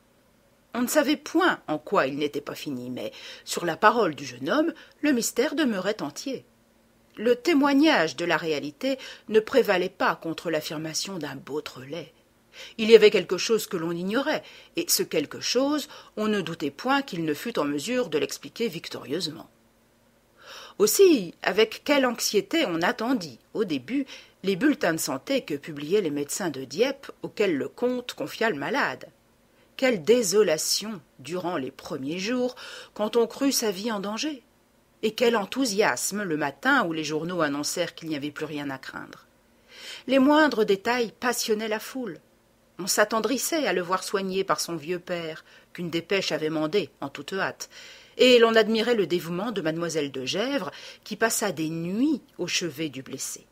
On ne savait point en quoi il n'était pas fini, mais, sur la parole du jeune homme, le mystère demeurait entier. Le témoignage de la réalité ne prévalait pas contre l'affirmation d'un Beautrelet. Il y avait quelque chose que l'on ignorait, et ce quelque chose, on ne doutait point qu'il ne fût en mesure de l'expliquer victorieusement. Aussi, avec quelle anxiété on attendit, au début, les bulletins de santé que publiaient les médecins de Dieppe auxquels le comte confia le malade. Quelle désolation durant les premiers jours, quand on crut sa vie en danger. Et quel enthousiasme le matin où les journaux annoncèrent qu'il n'y avait plus rien à craindre. Les moindres détails passionnaient la foule. On s'attendrissait à le voir soigné par son vieux père, qu'une dépêche avait mandé en toute hâte, et l'on admirait le dévouement de mademoiselle de Gesvres, qui passa des nuits au chevet du blessé.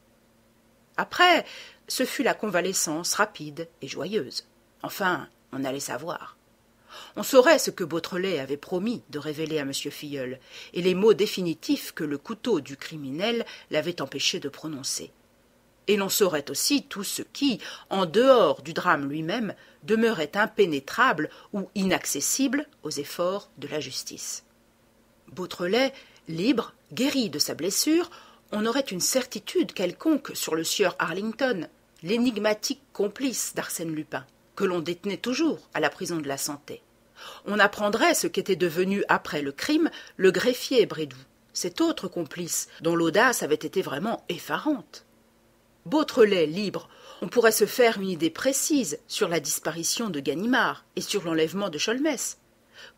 Après, ce fut la convalescence rapide et joyeuse. Enfin, on allait savoir. On saurait ce que Beautrelet avait promis de révéler à M. Filleul, et les mots définitifs que le couteau du criminel l'avait empêché de prononcer. Et l'on saurait aussi tout ce qui, en dehors du drame lui-même, demeurait impénétrable ou inaccessible aux efforts de la justice. Beautrelet, libre, guéri de sa blessure, on aurait une certitude quelconque sur le sieur Arlington, l'énigmatique complice d'Arsène Lupin, que l'on détenait toujours à la prison de la Santé. On apprendrait ce qu'était devenu après le crime le greffier Brédoux, cet autre complice dont l'audace avait été vraiment effarante. Beautrelet libre, on pourrait se faire une idée précise sur la disparition de Ganimard et sur l'enlèvement de Sholmès.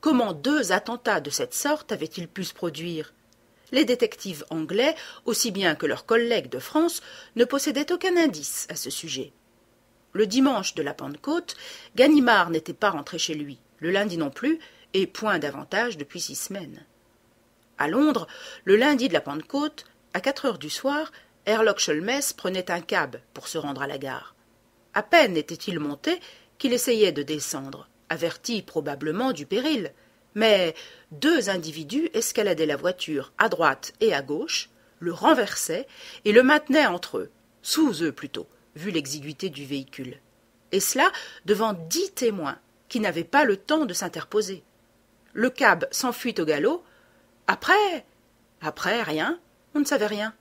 Comment 2 attentats de cette sorte avaient-ils pu se produire? Les détectives anglais, aussi bien que leurs collègues de France, ne possédaient aucun indice à ce sujet. Le dimanche de la Pentecôte, Ganimard n'était pas rentré chez lui, le lundi non plus, et point davantage depuis 6 semaines. À Londres, le lundi de la Pentecôte, à 4 heures du soir, Herlock Sholmès prenait un cab pour se rendre à la gare. À peine était-il monté qu'il essayait de descendre, averti probablement du péril. Mais 2 individus escaladaient la voiture à droite et à gauche, le renversaient et le maintenaient entre eux, sous eux plutôt, vu l'exiguïté du véhicule. Et cela devant 10 témoins qui n'avaient pas le temps de s'interposer. Le cab s'enfuit au galop. Après, rien, on ne savait rien.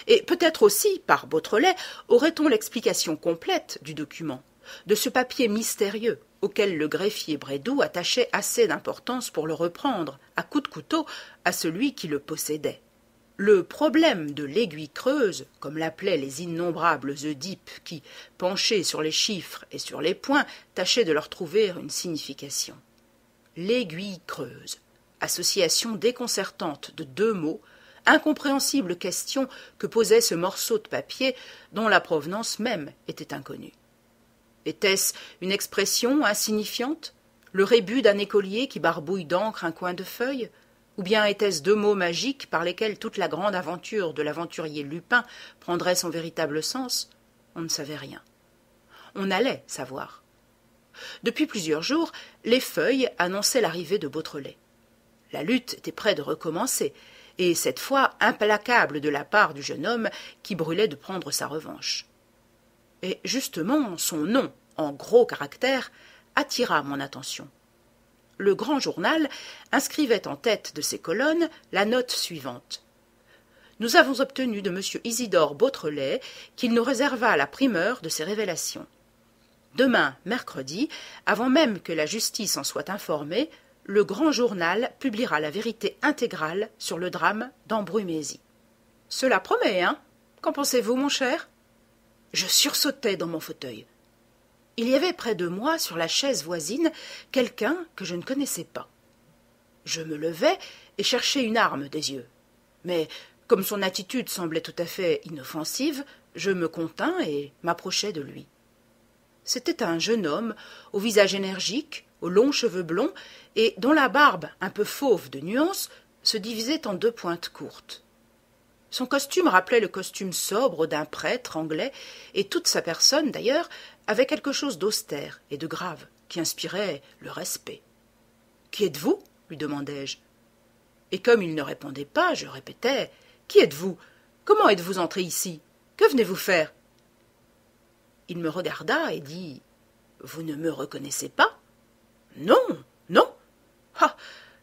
Et peut-être aussi, par Beautrelet, aurait-on l'explication complète du document, de ce papier mystérieux auquel le greffier Brédoux attachait assez d'importance pour le reprendre, à coups de couteau, à celui qui le possédait. Le problème de l'aiguille creuse, comme l'appelaient les innombrables Oedipes qui, penchés sur les chiffres et sur les points, tâchaient de leur trouver une signification. L'aiguille creuse, association déconcertante de 2 mots, incompréhensible question que posait ce morceau de papier dont la provenance même était inconnue. Était-ce une expression insignifiante, le rébut d'un écolier qui barbouille d'encre un coin de feuille, ou bien était-ce 2 mots magiques par lesquels toute la grande aventure de l'aventurier Lupin prendrait son véritable sens? On ne savait rien. On allait savoir. Depuis plusieurs jours, les feuilles annonçaient l'arrivée de Beautrelet. La lutte était près de recommencer, et cette fois implacable de la part du jeune homme qui brûlait de prendre sa revanche. Et justement, son nom, en gros caractères, attira mon attention. Le grand journal inscrivait en tête de ses colonnes la note suivante. Nous avons obtenu de M. Isidore Beautrelet qu'il nous réserva la primeur de ses révélations. Demain, mercredi, avant même que la justice en soit informée, le grand journal publiera la vérité intégrale sur le drame d'Embrumésie. Cela promet, hein? Qu'en pensez-vous, mon cher? Je sursautai dans mon fauteuil. Il y avait près de moi, sur la chaise voisine, quelqu'un que je ne connaissais pas. Je me levai et cherchai une arme des yeux. Mais, comme son attitude semblait tout à fait inoffensive, je me contins et m'approchai de lui. C'était un jeune homme, au visage énergique, aux longs cheveux blonds, et dont la barbe, un peu fauve de nuances, se divisait en 2 pointes courtes. Son costume rappelait le costume sobre d'un prêtre anglais, et toute sa personne, d'ailleurs, avait quelque chose d'austère et de grave, qui inspirait le respect. « Qui êtes-vous » lui demandai-je. Et comme il ne répondait pas, je répétais « Qui êtes-vous? Comment êtes-vous entré ici? Que venez-vous faire » Il me regarda et dit « Vous ne me reconnaissez pas ?»« Non, non. Ah,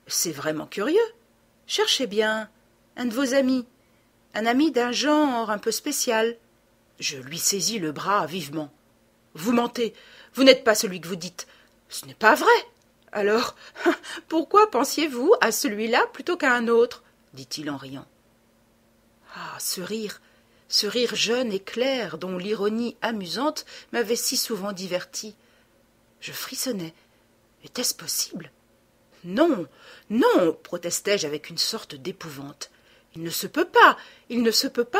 c'est vraiment curieux. Cherchez bien. Un de vos amis. Un ami d'un genre un peu spécial. » Je lui saisis le bras vivement. « Vous mentez. Vous n'êtes pas celui que vous dites. Ce n'est pas vrai. Alors, pourquoi pensiez-vous à celui-là plutôt qu'à un autre ?» dit-il en riant. Ah, ce rire jeune et clair dont l'ironie amusante m'avait si souvent diverti. Je frissonnais. Était-ce possible? Non, non, protestai-je avec une sorte d'épouvante. Il ne se peut pas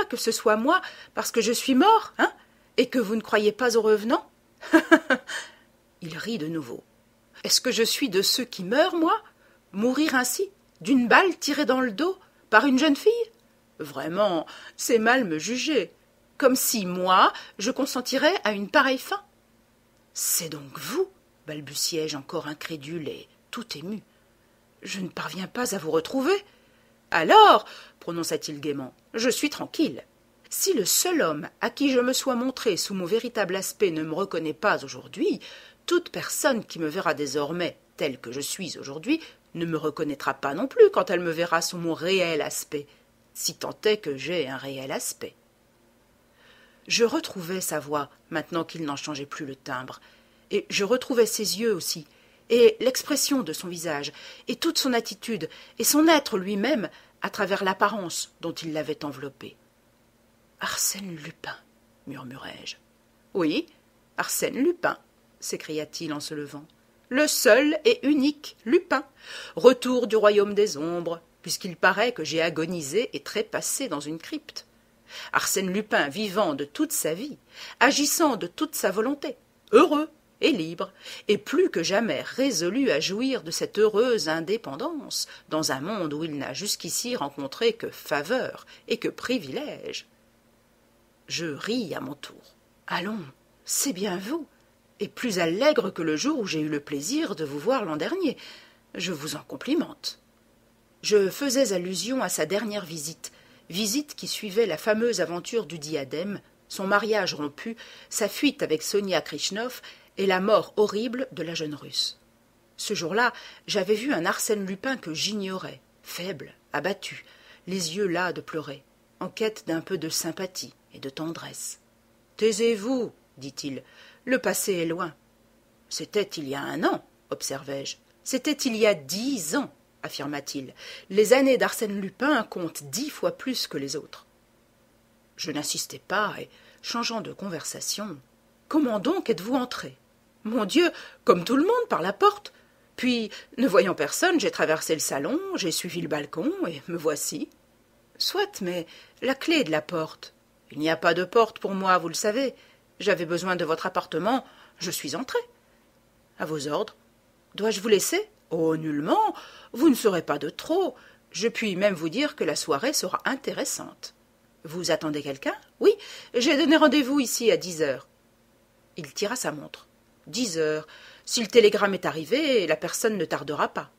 que ce soit moi, parce que je suis mort, hein? Et que vous ne croyez pas aux revenants? Il rit de nouveau. Est-ce que je suis de ceux qui meurent, moi? Mourir ainsi, d'une balle tirée dans le dos, par une jeune fille? Vraiment, c'est mal me juger. Comme si, moi, je consentirais à une pareille fin. C'est donc vous, balbutiai-je encore incrédule et tout ému. Je ne parviens pas à vous retrouver. Alors, prononça-t-il gaiement, je suis tranquille. Si le seul homme à qui je me sois montré sous mon véritable aspect ne me reconnaît pas aujourd'hui, toute personne qui me verra désormais tel que je suis aujourd'hui ne me reconnaîtra pas non plus quand elle me verra sous mon réel aspect, si tant est que j'ai un réel aspect. Je retrouvais sa voix, maintenant qu'il n'en changeait plus le timbre, et je retrouvais ses yeux aussi, et l'expression de son visage, et toute son attitude, et son être lui-même, à travers l'apparence dont il l'avait enveloppé. « Arsène Lupin » murmurai-je. « Oui, Arsène Lupin » s'écria-t-il en se levant. « Le seul et unique Lupin, retour du royaume des ombres, puisqu'il paraît que j'ai agonisé et trépassé dans une crypte. Arsène Lupin vivant de toute sa vie, agissant de toute sa volonté, heureux et libre, et plus que jamais résolu à jouir de cette heureuse indépendance dans un monde où il n'a jusqu'ici rencontré que faveur et que privilèges. » Je ris à mon tour. « Allons, c'est bien vous, et plus allègre que le jour où j'ai eu le plaisir de vous voir l'an dernier. Je vous en complimente. » Je faisais allusion à sa dernière visite qui suivait la fameuse aventure du diadème, son mariage rompu, sa fuite avec Sonia Krishnov et la mort horrible de la jeune Russe. Ce jour-là, j'avais vu un Arsène Lupin que j'ignorais, faible, abattu, les yeux las de pleurer, en quête d'un peu de sympathie et de tendresse. « Taisez-vous, dit-il, le passé est loin. »« C'était il y a 1 an, observai-je. »« C'était il y a 10 ans, affirma-t-il. Les années d'Arsène Lupin comptent 10 fois plus que les autres. » Je n'insistai pas et, changeant de conversation, « Comment donc êtes-vous entré? »« Mon Dieu, comme tout le monde, par la porte. Puis, ne voyant personne, j'ai traversé le salon, j'ai suivi le balcon, et me voici. »« Soit, mais la clé de la porte. »« Il n'y a pas de porte pour moi, vous le savez. J'avais besoin de votre appartement, je suis entré. »« À vos ordres. Dois-je vous laisser? »« Oh, nullement. Vous ne serez pas de trop. Je puis même vous dire que la soirée sera intéressante. »« Vous attendez quelqu'un? »« Oui, j'ai donné rendez-vous ici à 10 heures. » Il tira sa montre. 10 heures. Si le télégramme est arrivé, la personne ne tardera pas.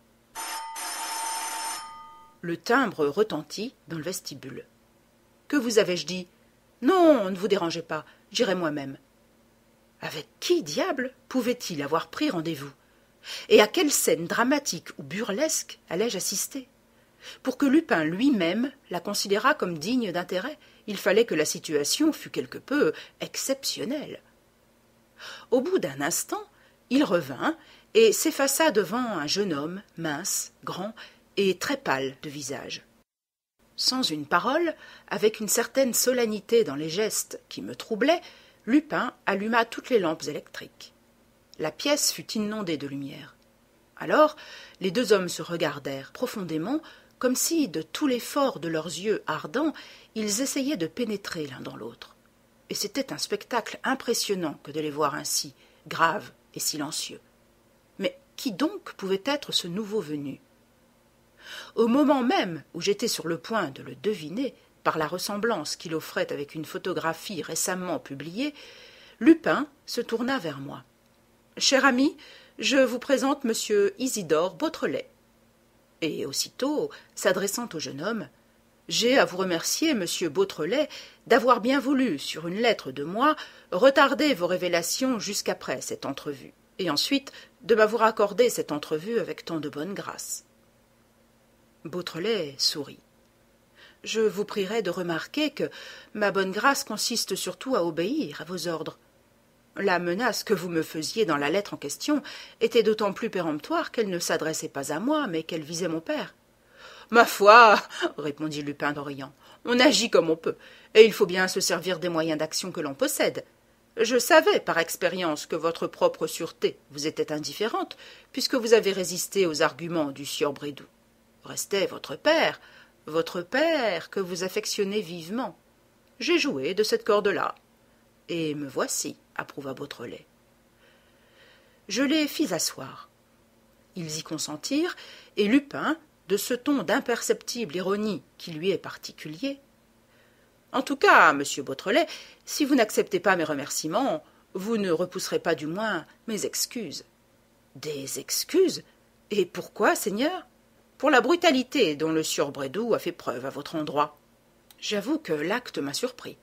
Le timbre retentit dans le vestibule. « Que vous avais-je dit? »« Non, ne vous dérangez pas, j'irai moi-même. » Avec qui, diable, pouvait-il avoir pris rendez-vous? Et à quelle scène dramatique ou burlesque allais-je assister? Pour que Lupin lui-même la considérât comme digne d'intérêt, il fallait que la situation fût quelque peu exceptionnelle. Au bout d'un instant, il revint et s'effaça devant un jeune homme, mince, grand et très pâle de visage. Sans une parole, avec une certaine solennité dans les gestes qui me troublaient, Lupin alluma toutes les lampes électriques. La pièce fut inondée de lumière. Alors, les 2 hommes se regardèrent profondément, comme si, de tout l'effort de leurs yeux ardents, ils essayaient de pénétrer l'un dans l'autre. Et c'était un spectacle impressionnant que de les voir ainsi, graves et silencieux. Mais qui donc pouvait être ce nouveau venu? Au moment même où j'étais sur le point de le deviner, par la ressemblance qu'il offrait avec une photographie récemment publiée, Lupin se tourna vers moi. « Cher ami, je vous présente monsieur Isidore Beautrelet. » Et aussitôt, s'adressant au jeune homme, « J'ai à vous remercier, monsieur Beautrelet, d'avoir bien voulu, sur une lettre de moi, retarder vos révélations jusqu'après cette entrevue, et ensuite de m'avoir accordé cette entrevue avec tant de bonne grâce. » Beautrelet sourit. « Je vous prierai de remarquer que ma bonne grâce consiste surtout à obéir à vos ordres. La menace que vous me faisiez dans la lettre en question était d'autant plus péremptoire qu'elle ne s'adressait pas à moi, mais qu'elle visait mon père. »« Ma foi, répondit Lupin en riant, on agit comme on peut, et il faut bien se servir des moyens d'action que l'on possède. Je savais par expérience que votre propre sûreté vous était indifférente, puisque vous avez résisté aux arguments du sieur Brédoux. Restait votre père que vous affectionnez vivement. J'ai joué de cette corde-là. Et me voici, approuva Beautrelet. Je les fis asseoir. Ils y consentirent, et Lupin, de ce ton d'imperceptible ironie qui lui est particulier, « En tout cas, monsieur Beautrelet, si vous n'acceptez pas mes remerciements, vous ne repousserez pas du moins mes excuses. »« Des excuses? Et pourquoi, seigneur ? » ?»« Pour la brutalité dont le sieur Brédoux a fait preuve à votre endroit. » J'avoue que l'acte m'a surpris.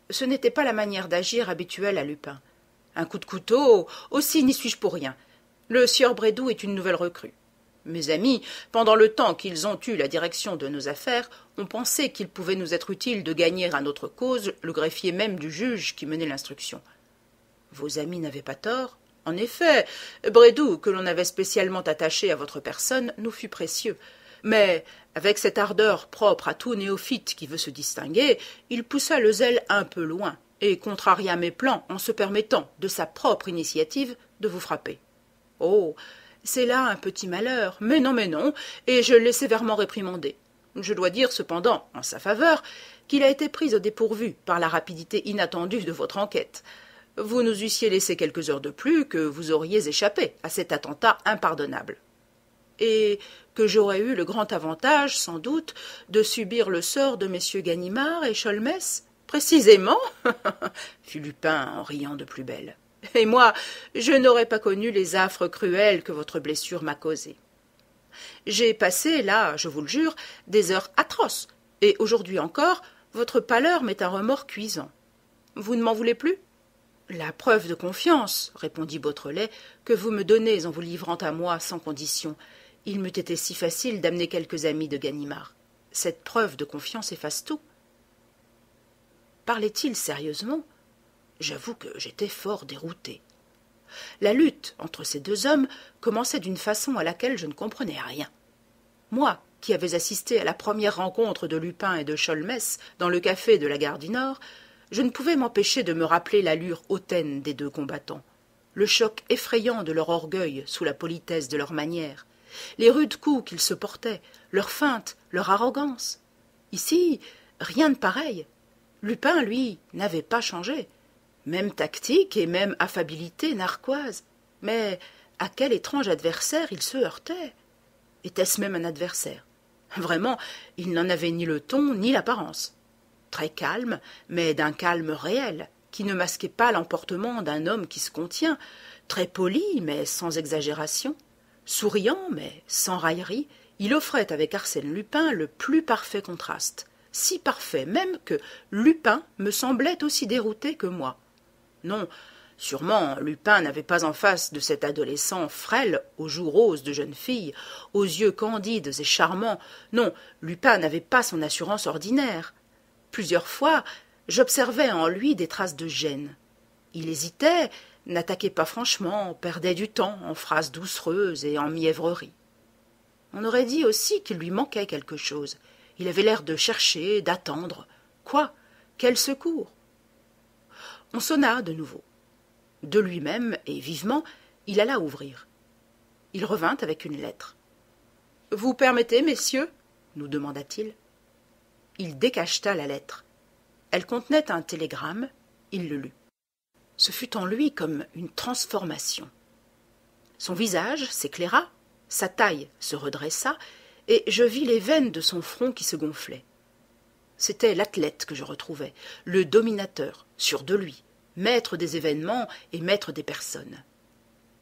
Ce n'était pas la manière d'agir habituelle à Lupin. Un coup de couteau, aussi n'y suis-je pour rien. Le sieur Brédoux est une nouvelle recrue. Mes amis, pendant le temps qu'ils ont eu la direction de nos affaires, ont pensé qu'il pouvait nous être utile de gagner à notre cause le greffier même du juge qui menait l'instruction. Vos amis n'avaient pas tort. En effet, Brédoux, que l'on avait spécialement attaché à votre personne, nous fut précieux. Mais, avec cette ardeur propre à tout néophyte qui veut se distinguer, il poussa le zèle un peu loin et contraria mes plans en se permettant, de sa propre initiative, de vous frapper. Oh, c'est là un petit malheur, mais non, et je l'ai sévèrement réprimandé. Je dois dire cependant, en sa faveur, qu'il a été pris au dépourvu par la rapidité inattendue de votre enquête. Vous nous eussiez laissé quelques heures de plus que vous auriez échappé à cet attentat impardonnable. Et que j'aurais eu le grand avantage, sans doute, de subir le sort de messieurs Ganimard et Sholmès. Précisément, fit Lupin en riant de plus belle. Et moi, je n'aurais pas connu les affres cruelles que votre blessure m'a causées. J'ai passé, là, je vous le jure, des heures atroces, et aujourd'hui encore, votre pâleur m'est un remords cuisant. Vous ne m'en voulez plus ? La preuve de confiance, répondit Beautrelet, que vous me donnez en vous livrant à moi sans condition. Il m'eût été si facile d'amener quelques amis de Ganimard. Cette preuve de confiance efface tout. Parlait-il sérieusement ? J'avoue que j'étais fort dérouté. La lutte entre ces deux hommes commençait d'une façon à laquelle je ne comprenais rien. Moi, qui avais assisté à la première rencontre de Lupin et de Sholmès dans le café de la gare du Nord, je ne pouvais m'empêcher de me rappeler l'allure hautaine des deux combattants, le choc effrayant de leur orgueil sous la politesse de leurs manières, les rudes coups qu'ils se portaient, leurs feintes, leur arrogance. Ici, rien de pareil. Lupin, lui, n'avait pas changé. Même tactique et même affabilité narquoise. Mais à quel étrange adversaire il se heurtait ? Était-ce même un adversaire ? Vraiment, il n'en avait ni le ton ni l'apparence. Très calme, mais d'un calme réel, qui ne masquait pas l'emportement d'un homme qui se contient, très poli, mais sans exagération, souriant, mais sans raillerie, il offrait avec Arsène Lupin le plus parfait contraste, si parfait même que Lupin me semblait aussi dérouté que moi. Non, sûrement, Lupin n'avait pas en face de cet adolescent frêle, aux joues roses de jeune fille, aux yeux candides et charmants. Non, Lupin n'avait pas son assurance ordinaire. Plusieurs fois, j'observais en lui des traces de gêne. Il hésitait, n'attaquait pas franchement, perdait du temps en phrases doucereuses et en mièvreries. On aurait dit aussi qu'il lui manquait quelque chose. Il avait l'air de chercher, d'attendre. Quoi ? Quel secours ? On sonna de nouveau. De lui-même, et vivement, il alla ouvrir. Il revint avec une lettre. « Vous permettez, messieurs ?» nous demanda-t-il. Il décacheta la lettre. Elle contenait un télégramme, il le lut. Ce fut en lui comme une transformation. Son visage s'éclaira, sa taille se redressa, et je vis les veines de son front qui se gonflaient. C'était l'athlète que je retrouvais, le dominateur, sûr de lui, maître des événements et maître des personnes.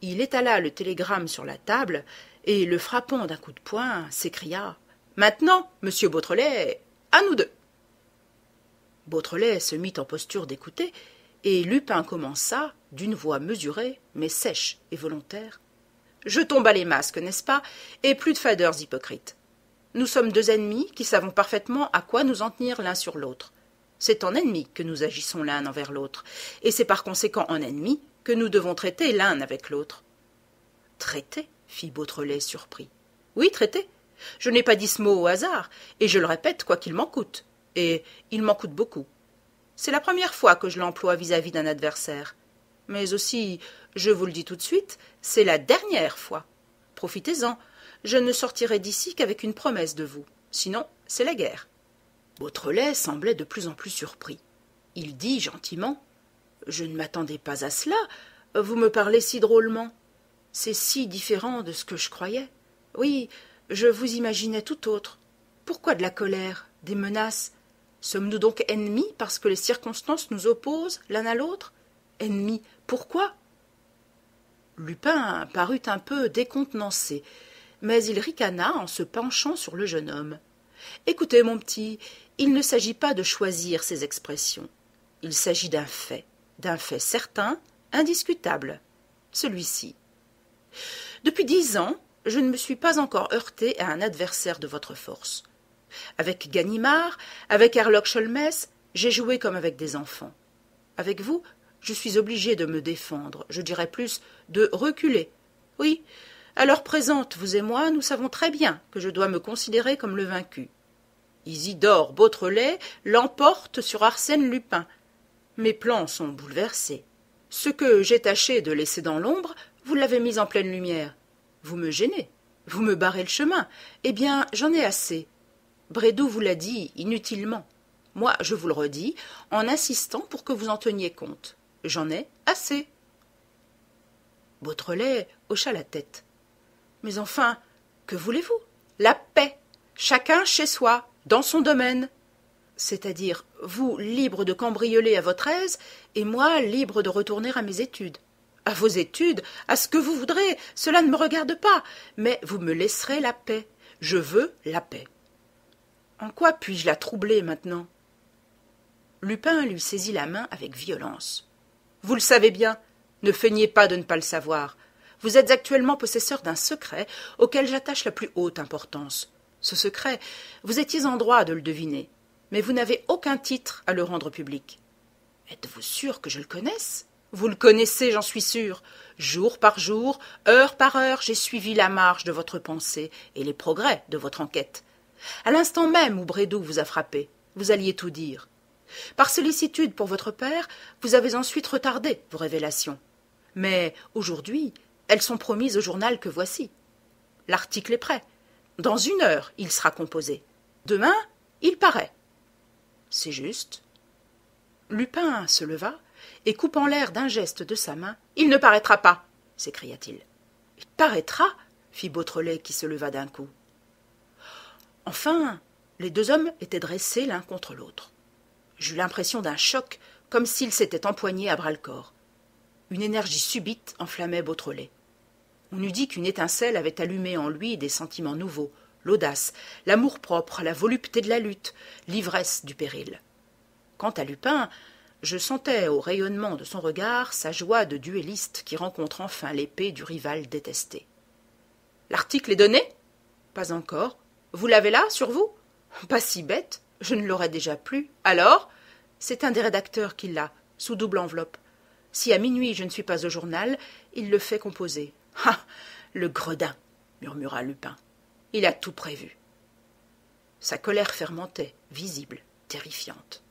Il étala le télégramme sur la table et, le frappant d'un coup de poing, s'écria « Maintenant, monsieur Beautrelet, à nous deux !» Beautrelet se mit en posture d'écouter, et Lupin commença, d'une voix mesurée, mais sèche et volontaire. « Jetons bas les masques, n'est-ce pas, et plus de fadeurs hypocrites. Nous sommes deux ennemis qui savons parfaitement à quoi nous en tenir l'un sur l'autre. C'est en ennemis que nous agissons l'un envers l'autre, et c'est par conséquent en ennemis que nous devons traiter l'un avec l'autre. »« Traiter » fit Beautrelet surpris. « Oui, traiter. Je n'ai pas dit ce mot au hasard, et je le répète quoi qu'il m'en coûte. Et il m'en coûte beaucoup. C'est la première fois que je l'emploie vis-à-vis d'un adversaire. Mais aussi, je vous le dis tout de suite, c'est la dernière fois. Profitez-en. Je ne sortirai d'ici qu'avec une promesse de vous. Sinon, c'est la guerre. » Beautrelet semblait de plus en plus surpris. Il dit gentiment « Je ne m'attendais pas à cela. Vous me parlez si drôlement. C'est si différent de ce que je croyais. Oui, je vous imaginais tout autre. Pourquoi de la colère, des menaces? Sommes-nous donc ennemis parce que les circonstances nous opposent l'un à l'autre? Ennemis, pourquoi? Lupin parut un peu décontenancé, mais il ricana en se penchant sur le jeune homme. « Écoutez, mon petit, il ne s'agit pas de choisir ses expressions. Il s'agit d'un fait certain, indiscutable, celui-ci. Depuis 10 ans, je ne me suis pas encore heurté à un adversaire de votre force. Avec Ganimard, avec Herlock Sholmès, j'ai joué comme avec des enfants. Avec vous, je suis obligé de me défendre, je dirais plus de reculer. Oui, à l'heure présente, vous et moi, nous savons très bien que je dois me considérer comme le vaincu. Isidore Beautrelet l'emporte sur Arsène Lupin. Mes plans sont bouleversés. Ce que j'ai tâché de laisser dans l'ombre, vous l'avez mis en pleine lumière. Vous me gênez, vous me barrez le chemin. Eh bien, j'en ai assez. Brédoux vous l'a dit inutilement. Moi, je vous le redis, en insistant pour que vous en teniez compte. J'en ai assez. Beautrelet hocha la tête. Mais enfin, que voulez-vous? La paix. Chacun chez soi, dans son domaine. C'est-à-dire, vous libre de cambrioler à votre aise, et moi libre de retourner à mes études. À vos études, à ce que vous voudrez, cela ne me regarde pas, mais vous me laisserez la paix. Je veux la paix. En quoi puis-je la troubler maintenant? Lupin lui saisit la main avec violence. Vous le savez bien, ne feignez pas de ne pas le savoir. Vous êtes actuellement possesseur d'un secret auquel j'attache la plus haute importance. Ce secret, vous étiez en droit de le deviner, mais vous n'avez aucun titre à le rendre public. Êtes-vous sûr que je le connaisse? Vous le connaissez, j'en suis sûr. Jour par jour, heure par heure, j'ai suivi la marche de votre pensée et les progrès de votre enquête. À l'instant même où Brédoux vous a frappé, vous alliez tout dire. Par sollicitude pour votre père, vous avez ensuite retardé vos révélations. Mais aujourd'hui, elles sont promises au journal que voici. L'article est prêt. Dans 1 heure, il sera composé. Demain, il paraît. C'est juste. Lupin se leva et, coupant l'air d'un geste de sa main, « Il ne paraîtra pas !» s'écria-t-il. « Il paraîtra !» fit Beautrelet qui se leva d'un coup. Enfin, les 2 hommes étaient dressés l'un contre l'autre. J'eus l'impression d'un choc, comme s'ils s'étaient empoignés à bras-le-corps. Une énergie subite enflammait Beautrelet. On eût dit qu'une étincelle avait allumé en lui des sentiments nouveaux, l'audace, l'amour-propre, la volupté de la lutte, l'ivresse du péril. Quant à Lupin, je sentais au rayonnement de son regard sa joie de duelliste qui rencontre enfin l'épée du rival détesté. « L'article est donné ?»« Pas encore. Vous l'avez là, sur vous ?»« Pas si bête, je ne l'aurais déjà plus. Alors ?» C'est un des rédacteurs qui l'a, sous double enveloppe. Si à minuit je ne suis pas au journal, il le fait composer. « Ah, le gredin !» murmura Lupin. « Il a tout prévu. » Sa colère fermentait, visible, terrifiante.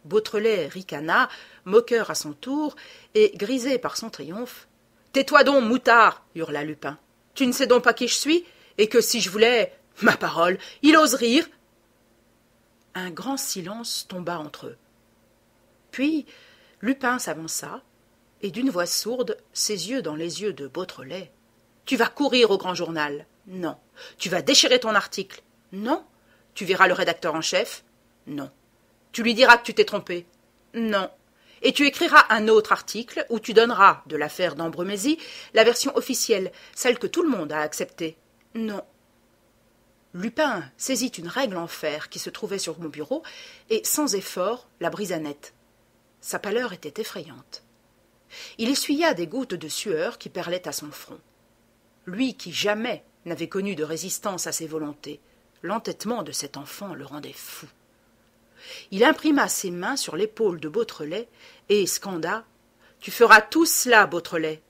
Beautrelet ricana, moqueur à son tour, et, grisé par son triomphe, « Tais-toi donc, moutard !» hurla Lupin. « Tu ne sais donc pas qui je suis, et que si je voulais... Ma parole, il ose rire !» Un grand silence tomba entre eux. Puis Lupin s'avança, et d'une voix sourde, ses yeux dans les yeux de Beautrelet, « Tu vas courir au grand journal. Non. Tu vas déchirer ton article. Non. Tu verras le rédacteur en chef. Non. Tu lui diras que tu t'es trompé. Non. Et tu écriras un autre article où tu donneras de l'affaire d'Ambremézy la version officielle, celle que tout le monde a acceptée. Non. » Lupin saisit une règle en fer qui se trouvait sur mon bureau et, sans effort, la brisa net. Sa pâleur était effrayante. Il essuya des gouttes de sueur qui perlaient à son front. Lui qui jamais n'avait connu de résistance à ses volontés, l'entêtement de cet enfant le rendait fou. Il imprima ses mains sur l'épaule de Beautrelet et scanda « Tu feras tout cela, Beautrelet.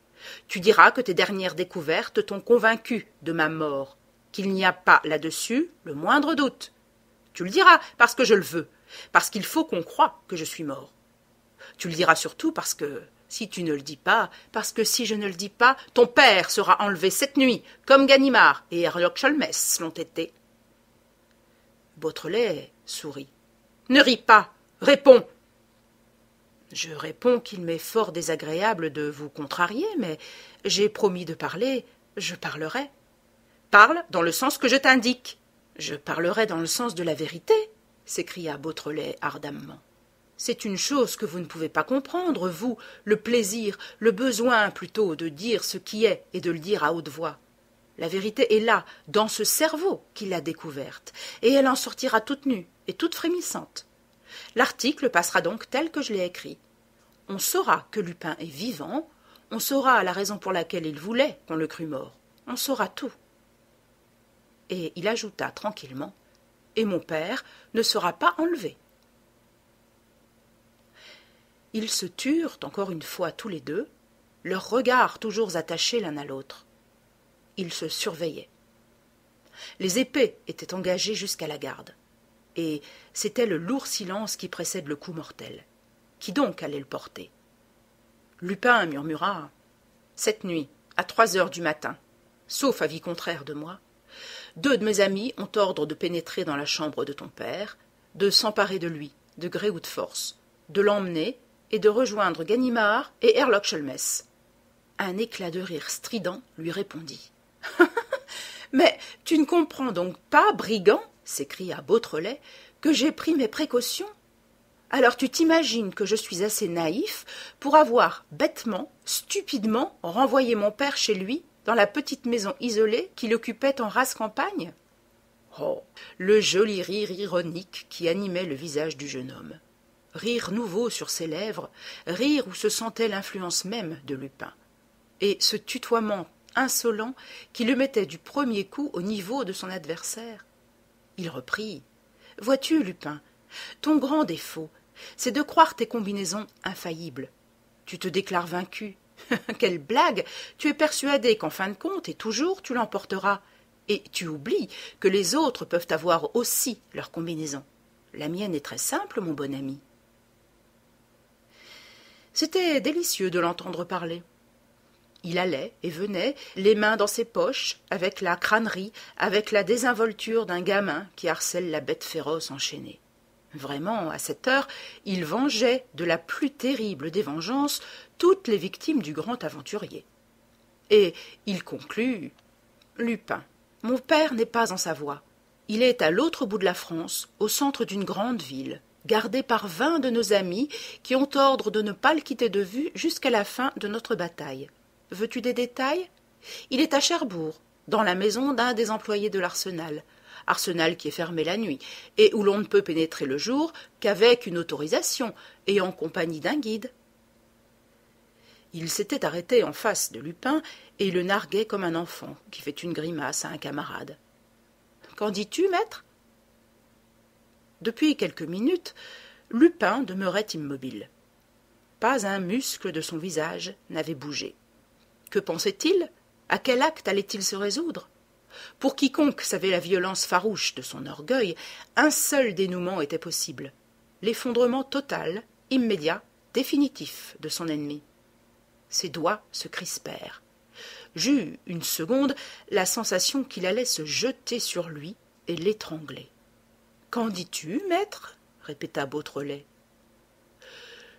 Tu diras que tes dernières découvertes t'ont convaincu de ma mort, qu'il n'y a pas là-dessus le moindre doute. Tu le diras parce que je le veux, parce qu'il faut qu'on croie que je suis mort. Tu le diras surtout parce que, si tu ne le dis pas, parce que si je ne le dis pas, ton père sera enlevé cette nuit, comme Ganimard et Herlock Sholmès l'ont été. » Beautrelet sourit. « Ne ris pas, réponds !» Je réponds qu'il m'est fort désagréable de vous contrarier, mais j'ai promis de parler, je parlerai. Parle dans le sens que je t'indique. Je parlerai dans le sens de la vérité, s'écria Beautrelet ardemment. C'est une chose que vous ne pouvez pas comprendre, vous, le plaisir, le besoin plutôt de dire ce qui est et de le dire à haute voix. La vérité est là, dans ce cerveau qui l'a découverte, et elle en sortira toute nue et toute frémissante. L'article passera donc tel que je l'ai écrit. On saura que Lupin est vivant, on saura la raison pour laquelle il voulait qu'on le crût mort, on saura tout. Et il ajouta tranquillement, et mon père ne sera pas enlevé. Ils se turent encore une fois tous les deux, leurs regards toujours attachés l'un à l'autre. Ils se surveillaient. Les épées étaient engagées jusqu'à la garde, et c'était le lourd silence qui précède le coup mortel. Qui donc allait le porter? Lupin murmura « Cette nuit, à 3 heures du matin, sauf avis contraire de moi, 2 de mes amis ont ordre de pénétrer dans la chambre de ton père, de s'emparer de lui, de gré ou de force, de l'emmener et de rejoindre Ganimard et Herlock Sholmès. » Un éclat de rire strident lui répondit. « Mais tu ne comprends donc pas, brigand, s'écria Beautrelet, que j'ai pris mes précautions? Alors tu t'imagines que je suis assez naïf pour avoir bêtement, stupidement renvoyé mon père chez lui, dans la petite maison isolée qu'il occupait en rase campagne? » Oh, le joli rire ironique qui animait le visage du jeune homme. Rire nouveau sur ses lèvres, rire où se sentait l'influence même de Lupin. Et ce tutoiement insolent qui le mettait du premier coup au niveau de son adversaire. Il reprit. « Vois-tu, Lupin, ton grand défaut, c'est de croire tes combinaisons infaillibles. Tu te déclares vaincu. Quelle blague! Tu es persuadé qu'en fin de compte, et toujours, tu l'emporteras. Et tu oublies que les autres peuvent avoir aussi leur combinaison. La mienne est très simple, mon bon ami. » C'était délicieux de l'entendre parler. Il allait et venait, les mains dans ses poches, avec la crânerie, avec la désinvolture d'un gamin qui harcèle la bête féroce enchaînée. Vraiment, à cette heure, il vengeait de la plus terrible des vengeances toutes les victimes du grand aventurier. Et il conclut « Lupin, mon père n'est pas en Savoie. Il est à l'autre bout de la France, au centre d'une grande ville, gardé par 20 de nos amis qui ont ordre de ne pas le quitter de vue jusqu'à la fin de notre bataille. Veux-tu des détails? Il est à Cherbourg, dans la maison d'un des employés de l'Arsenal, arsenal qui est fermé la nuit, et où l'on ne peut pénétrer le jour qu'avec une autorisation et en compagnie d'un guide. » Il s'était arrêté en face de Lupin et le narguait comme un enfant qui fait une grimace à un camarade. « Qu'en dis-tu, maître ?» Depuis quelques minutes, Lupin demeurait immobile. Pas un muscle de son visage n'avait bougé. Que pensait-il? À quel acte allait-il se résoudre? Pour quiconque savait la violence farouche de son orgueil, un seul dénouement était possible. L'effondrement total, immédiat, définitif de son ennemi. Ses doigts se crispèrent. J'eus une seconde la sensation qu'il allait se jeter sur lui et l'étrangler. « Qu'en dis-tu, maître ?» répéta Beautrelet.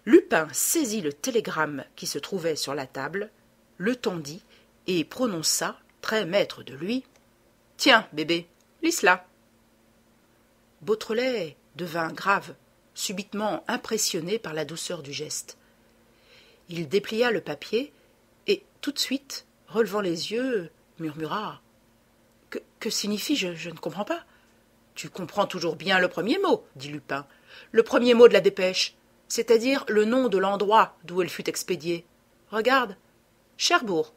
Lupin saisit le télégramme qui se trouvait sur la table, le tendit et prononça, très maître de lui, « Tiens, bébé, lis cela. » Beautrelet devint grave, subitement impressionné par la douceur du geste. Il déplia le papier et, tout de suite, relevant les yeux, murmura « Que signifie je ne comprends pas. »« Tu comprends toujours bien le premier mot, dit Lupin. Le premier mot de la dépêche, c'est-à-dire le nom de l'endroit d'où elle fut expédiée. Regarde, Cherbourg. »«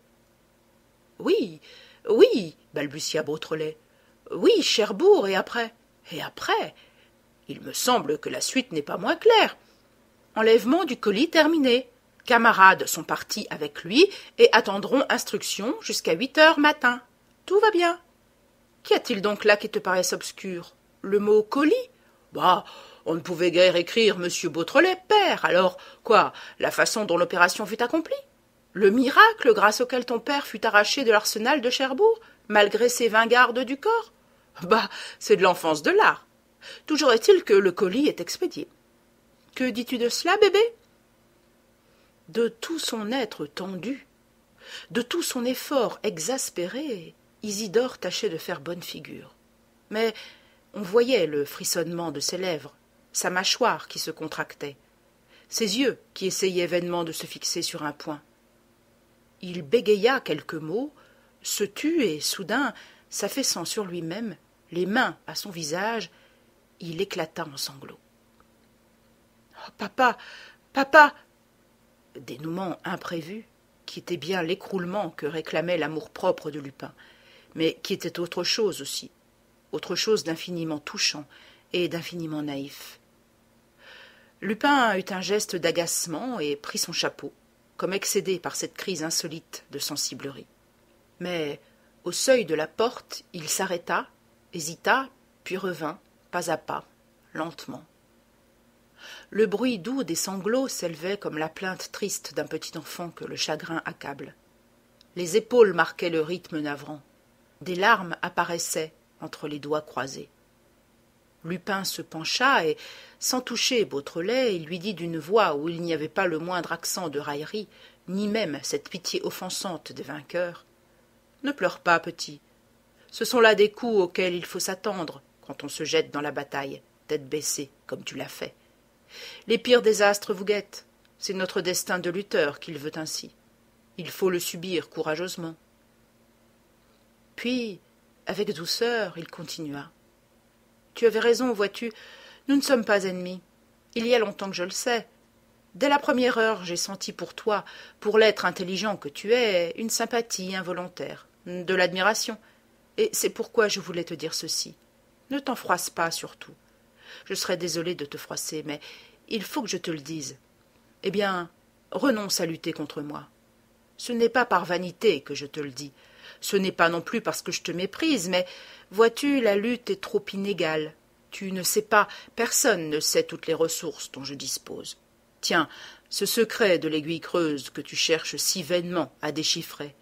Oui, oui, balbutia Beautrelet. Oui, Cherbourg, et après? Et après? Il me semble que la suite n'est pas moins claire. Enlèvement du colis terminé. Camarades sont partis avec lui et attendront instruction jusqu'à 8 heures matin. Tout va bien. Qu'y a-t-il donc là qui te paraisse obscur? Le mot colis? Bah, on ne pouvait guère écrire Monsieur Beautrelet, père. Alors, quoi, la façon dont l'opération fut accomplie? Le miracle grâce auquel ton père fut arraché de l'arsenal de Cherbourg, malgré ses 20 gardes du corps? Bah, c'est de l'enfance de l'art. Toujours est-il que le colis est expédié. Que dis-tu de cela, bébé? De tout son être tendu, de tout son effort exaspéré, Isidore tâchait de faire bonne figure. Mais on voyait le frissonnement de ses lèvres, sa mâchoire qui se contractait, ses yeux qui essayaient vainement de se fixer sur un point. Il bégaya quelques mots, se tut et, soudain, s'affaissant sur lui-même, les mains à son visage, il éclata en sanglots. « Oh, papa, papa !» Dénouement imprévu, qui était bien l'écroulement que réclamait l'amour-propre de Lupin, mais qui était autre chose aussi, autre chose d'infiniment touchant et d'infiniment naïf. Lupin eut un geste d'agacement et prit son chapeau, comme excédé par cette crise insolite de sensiblerie. Mais, au seuil de la porte, il s'arrêta, hésita, puis revint, pas à pas, lentement. Le bruit doux des sanglots s'élevait comme la plainte triste d'un petit enfant que le chagrin accable. Les épaules marquaient le rythme navrant. Des larmes apparaissaient entre les doigts croisés. Lupin se pencha et, sans toucher Beautrelet, il lui dit d'une voix où il n'y avait pas le moindre accent de raillerie, ni même cette pitié offensante des vainqueurs. « Ne pleure pas, petit. Ce sont là des coups auxquels il faut s'attendre quand on se jette dans la bataille, tête baissée, comme tu l'as fait. Les pires désastres vous guettent. C'est notre destin de lutteur qu'il veut ainsi. Il faut le subir courageusement. » Puis, avec douceur, il continua. « Tu avais raison, vois-tu, nous ne sommes pas ennemis. Il y a longtemps que je le sais. Dès la première heure, j'ai senti pour toi, pour l'être intelligent que tu es, une sympathie involontaire, de l'admiration. Et c'est pourquoi je voulais te dire ceci. Ne t'en froisse pas, surtout. Je serais désolé de te froisser, mais il faut que je te le dise. Eh bien, renonce à lutter contre moi. Ce n'est pas par vanité que je te le dis. Ce n'est pas non plus parce que je te méprise, mais, vois-tu, la lutte est trop inégale. Tu ne sais pas, personne ne sait toutes les ressources dont je dispose. Tiens, ce secret de l'aiguille creuse que tu cherches si vainement à déchiffrer.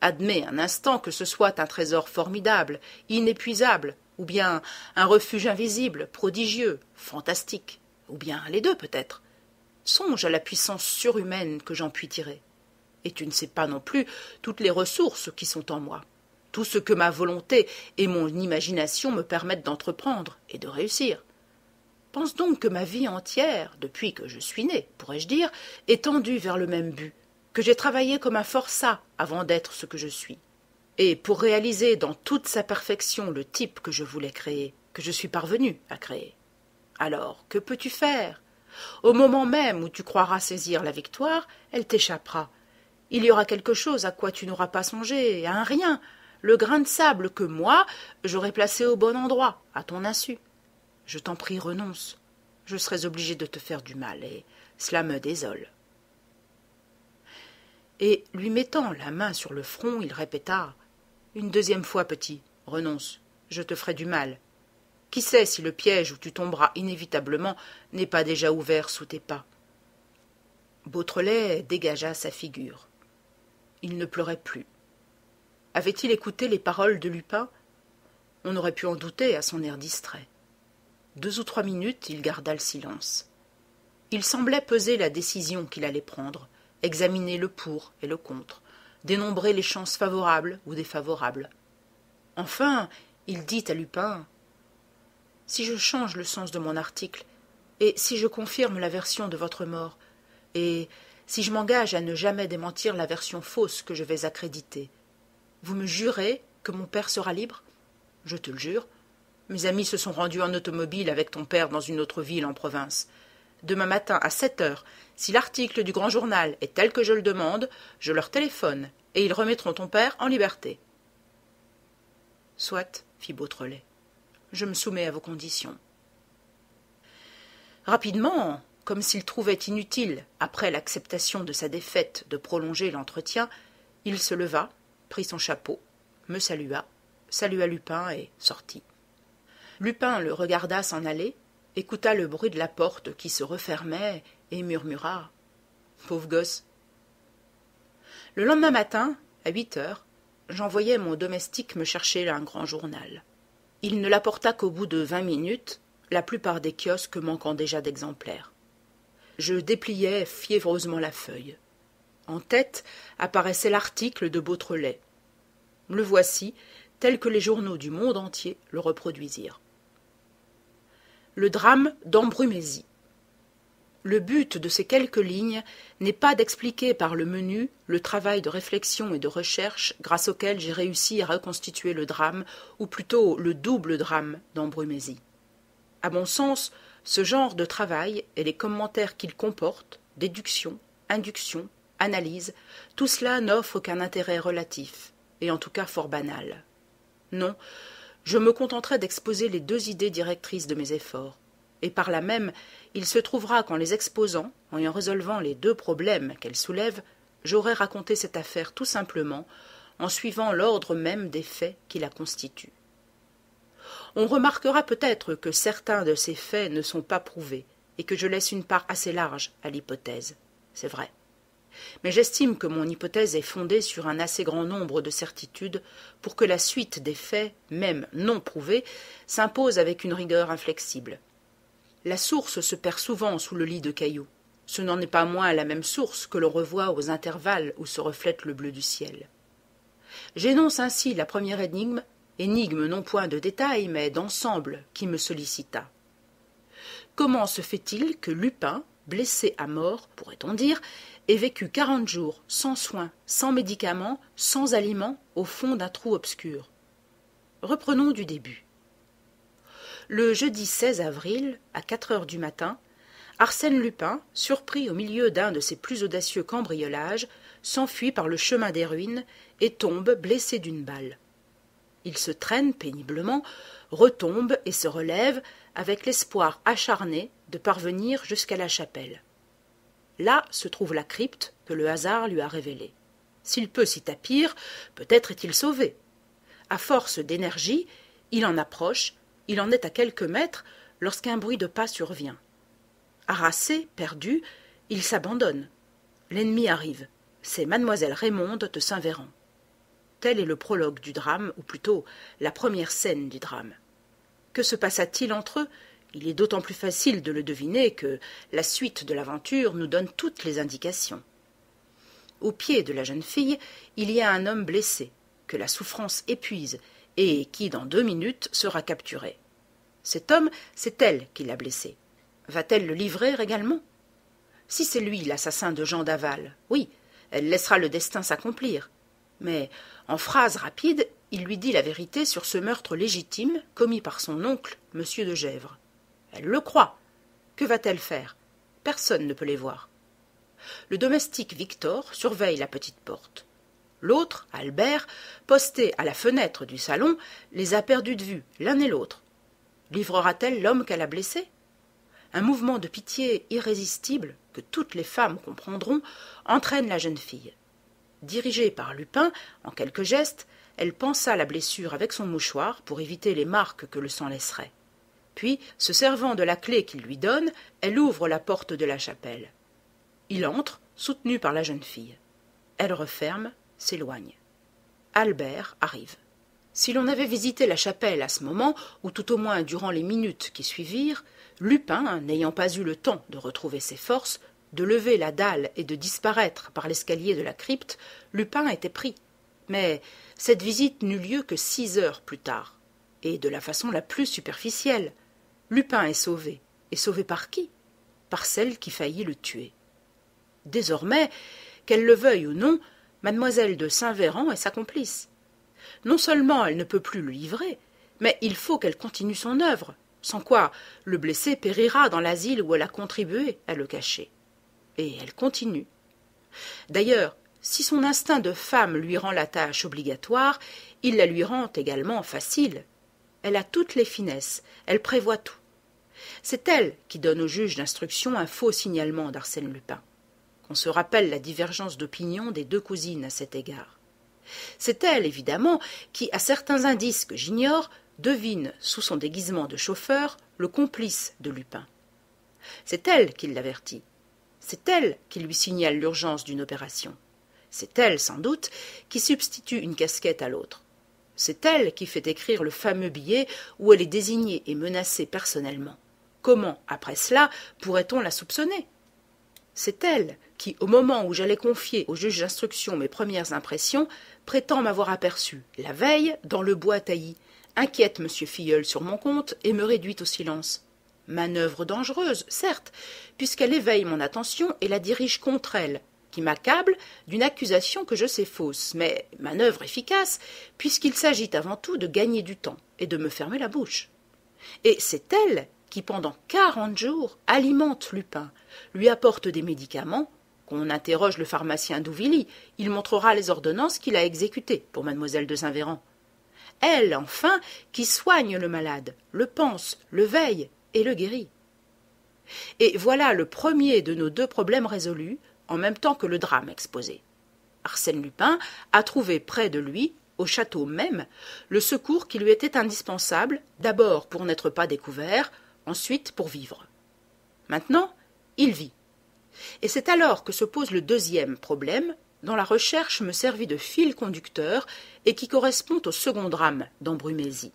Admets un instant que ce soit un trésor formidable, inépuisable, ou bien un refuge invisible, prodigieux, fantastique, ou bien les deux peut-être. Songe à la puissance surhumaine que j'en puis tirer. Et tu ne sais pas non plus toutes les ressources qui sont en moi, tout ce que ma volonté et mon imagination me permettent d'entreprendre et de réussir. Pense donc que ma vie entière, depuis que je suis né, pourrais-je dire, est tendue vers le même but, que j'ai travaillé comme un forçat avant d'être ce que je suis. Et pour réaliser dans toute sa perfection le type que je voulais créer, que je suis parvenu à créer. Alors, que peux-tu faire? Au moment même où tu croiras saisir la victoire, elle t'échappera. Il y aura quelque chose à quoi tu n'auras pas songé, à un rien, le grain de sable que moi, j'aurais placé au bon endroit, à ton insu. Je t'en prie, renonce. Je serais obligé de te faire du mal, et cela me désole. Et, lui mettant la main sur le front, il répéta « Une deuxième fois, petit, renonce, je te ferai du mal. Qui sait si le piège où tu tomberas inévitablement n'est pas déjà ouvert sous tes pas ?» Beautrelet dégagea sa figure. Il ne pleurait plus. Avait-il écouté les paroles de Lupin? On aurait pu en douter à son air distrait. 2 ou 3 minutes, il garda le silence. Il semblait peser la décision qu'il allait prendre, examiner le pour et le contre, dénombrer les chances favorables ou défavorables. Enfin, il dit à Lupin « Si je change le sens de mon article, et si je confirme la version de votre mort, et si je m'engage à ne jamais démentir la version fausse que je vais accréditer, vous me jurez que mon père sera libre? Je te le jure. Mes amis se sont rendus en automobile avec ton père dans une autre ville en province. Demain matin à 7 heures, si l'article du Grand Journal est tel que je le demande, je leur téléphone, et ils remettront ton père en liberté. » « Soit, fit Beautrelet. Je me soumets à vos conditions. » Rapidement, comme s'il trouvait inutile, après l'acceptation de sa défaite, de prolonger l'entretien, il se leva, prit son chapeau, me salua Lupin et sortit. Lupin le regarda s'en aller, écouta le bruit de la porte qui se refermait et murmura « Pauvre gosse !» Le lendemain matin, à 8 heures, j'envoyai mon domestique me chercher un grand journal. Il ne l'apporta qu'au bout de 20 minutes, la plupart des kiosques manquant déjà d'exemplaires. Je dépliai fiévreusement la feuille. En tête apparaissait l'article de Beautrelet. Le voici, tel que les journaux du monde entier le reproduisirent. Le drame d'Embrumésie. Le but de ces quelques lignes n'est pas d'expliquer par le menu le travail de réflexion et de recherche grâce auquel j'ai réussi à reconstituer le drame, ou plutôt le double drame d'Embrumésie. À mon sens, ce genre de travail et les commentaires qu'il comporte, déduction, induction, analyse, tout cela n'offre qu'un intérêt relatif, et en tout cas fort banal. Non, je me contenterai d'exposer les deux idées directrices de mes efforts, et par là même, il se trouvera qu'en les exposant, en y résolvant les deux problèmes qu'elles soulèvent, j'aurai raconté cette affaire tout simplement, en suivant l'ordre même des faits qui la constituent. On remarquera peut-être que certains de ces faits ne sont pas prouvés, et que je laisse une part assez large à l'hypothèse. C'est vrai. Mais j'estime que mon hypothèse est fondée sur un assez grand nombre de certitudes pour que la suite des faits, même non prouvés, s'impose avec une rigueur inflexible. La source se perd souvent sous le lit de cailloux. Ce n'en est pas moins la même source que l'on revoit aux intervalles où se reflète le bleu du ciel. J'énonce ainsi la première énigme non point de détail, mais d'ensemble, qui me sollicita. Comment se fait-il que Lupin, blessé à mort, pourrait-on dire, ait vécu 40 jours sans soins, sans médicaments, sans aliments, au fond d'un trou obscur? Reprenons du début. Le jeudi 16 avril, à 4 heures du matin, Arsène Lupin, surpris au milieu d'un de ses plus audacieux cambriolages, s'enfuit par le chemin des ruines et tombe blessé d'une balle. Il se traîne péniblement, retombe et se relève avec l'espoir acharné de parvenir jusqu'à la chapelle. Là se trouve la crypte que le hasard lui a révélée. S'il peut s'y tapir, peut-être est-il sauvé. À force d'énergie, il en approche, il en est à quelques mètres lorsqu'un bruit de pas survient. Harassé, perdu, il s'abandonne. L'ennemi arrive. C'est mademoiselle Raymonde de Saint-Véran. Tel est le prologue du drame, ou plutôt la première scène du drame. Que se passa-t-il entre eux? Il est d'autant plus facile de le deviner que la suite de l'aventure nous donne toutes les indications. Au pied de la jeune fille, il y a un homme blessé, que la souffrance épuise, et qui, dans 2 minutes, sera capturé. Cet homme, c'est elle qui l'a blessé. Va-t-elle le livrer également? Si c'est lui l'assassin de Jean Daval, oui, elle laissera le destin s'accomplir. Mais, en phrases rapides, il lui dit la vérité sur ce meurtre légitime commis par son oncle, M. de Gesvres. Elle le croit. Que va-t-elle faire? Personne ne peut les voir. Le domestique Victor surveille la petite porte. L'autre, Albert, posté à la fenêtre du salon, les a perdus de vue, l'un et l'autre. Livrera-t-elle l'homme qu'elle a blessé? Un mouvement de pitié irrésistible, que toutes les femmes comprendront, entraîne la jeune fille. Dirigée par Lupin, en quelques gestes, elle pansa la blessure avec son mouchoir pour éviter les marques que le sang laisserait. Puis, se servant de la clé qu'il lui donne, elle ouvre la porte de la chapelle. Il entre, soutenu par la jeune fille. Elle referme, s'éloigne. Albert arrive. Si l'on avait visité la chapelle à ce moment, ou tout au moins durant les minutes qui suivirent, Lupin, n'ayant pas eu le temps de retrouver ses forces, de lever la dalle et de disparaître par l'escalier de la crypte, Lupin était pris. Mais cette visite n'eut lieu que 6 heures plus tard, et de la façon la plus superficielle. Lupin est sauvé. Et sauvé par qui? Par celle qui faillit le tuer. Désormais, qu'elle le veuille ou non, mademoiselle de Saint-Véran est sa complice. Non seulement elle ne peut plus le livrer, mais il faut qu'elle continue son œuvre, sans quoi le blessé périra dans l'asile où elle a contribué à le cacher. Et elle continue. D'ailleurs, si son instinct de femme lui rend la tâche obligatoire, il la lui rend également facile. Elle a toutes les finesses, elle prévoit tout. C'est elle qui donne au juge d'instruction un faux signalement d'Arsène Lupin. Qu'on se rappelle la divergence d'opinion des 2 cousines à cet égard. C'est elle, évidemment, qui, à certains indices que j'ignore, devine, sous son déguisement de chauffeur, le complice de Lupin. C'est elle qui l'avertit. C'est elle qui lui signale l'urgence d'une opération. C'est elle, sans doute, qui substitue une casquette à l'autre. C'est elle qui fait écrire le fameux billet où elle est désignée et menacée personnellement. Comment, après cela, pourrait-on la soupçonner? C'est elle qui, au moment où j'allais confier au juge d'instruction mes premières impressions, prétend m'avoir aperçu, la veille, dans le bois taillis, inquiète M. Filleul sur mon compte et me réduit au silence. Manœuvre dangereuse, certes, puisqu'elle éveille mon attention et la dirige contre elle, qui m'accable d'une accusation que je sais fausse, mais manœuvre efficace, puisqu'il s'agit avant tout de gagner du temps et de me fermer la bouche. Et c'est elle qui, pendant 40 jours, alimente Lupin, lui apporte des médicaments. Qu'on interroge le pharmacien Douvilly, il montrera les ordonnances qu'il a exécutées pour mademoiselle de Saint-Véran. Elle, enfin, qui soigne le malade, le panse, le veille et le guérit. Et voilà le premier de nos 2 problèmes résolus, en même temps que le drame exposé. Arsène Lupin a trouvé près de lui, au château même, le secours qui lui était indispensable, d'abord pour n'être pas découvert, ensuite pour vivre. Maintenant, il vit. Et c'est alors que se pose le 2e problème, dont la recherche me servit de fil conducteur et qui correspond au second drame d'Embrumésie.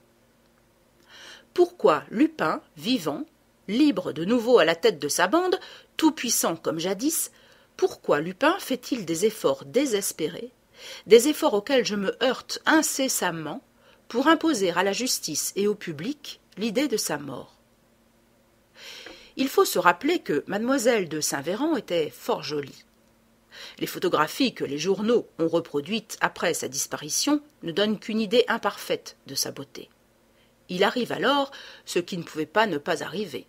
Pourquoi Lupin, vivant, libre de nouveau à la tête de sa bande, tout puissant comme jadis, pourquoi Lupin fait-il des efforts désespérés, des efforts auxquels je me heurte incessamment, pour imposer à la justice et au public l'idée de sa mort? Il faut se rappeler que mademoiselle de Saint-Véran était fort jolie. Les photographies que les journaux ont reproduites après sa disparition ne donnent qu'une idée imparfaite de sa beauté. Il arrive alors ce qui ne pouvait pas ne pas arriver.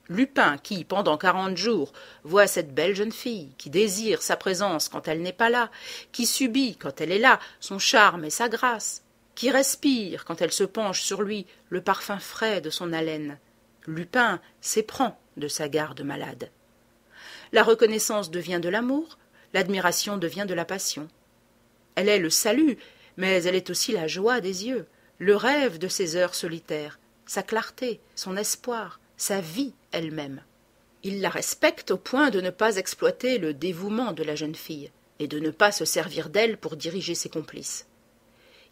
Lupin qui, pendant 40 jours, voit cette belle jeune fille, qui désire sa présence quand elle n'est pas là, qui subit, quand elle est là, son charme et sa grâce, qui respire, quand elle se penche sur lui, le parfum frais de son haleine, Lupin s'éprend de sa garde malade. La reconnaissance devient de l'amour, l'admiration devient de la passion. Elle est le salut, mais elle est aussi la joie des yeux, le rêve de ses heures solitaires, sa clarté, son espoir, sa vie elle-même. Il la respecte au point de ne pas exploiter le dévouement de la jeune fille et de ne pas se servir d'elle pour diriger ses complices.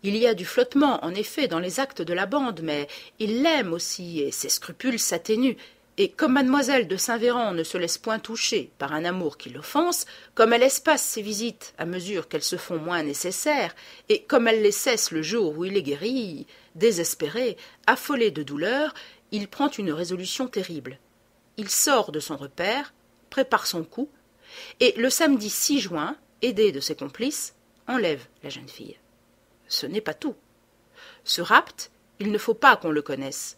Il y a du flottement, en effet, dans les actes de la bande, mais il l'aime aussi, et ses scrupules s'atténuent. Et comme mademoiselle de Saint-Véran ne se laisse point toucher par un amour qui l'offense, comme elle espace ses visites à mesure qu'elles se font moins nécessaires, et comme elle les cesse le jour où il est guéri, désespéré, affolé de douleur, il prend une résolution terrible. Il sort de son repère, prépare son coup, et le samedi 6 juin, aidé de ses complices, enlève la jeune fille. Ce n'est pas tout. Ce rapt, il ne faut pas qu'on le connaisse.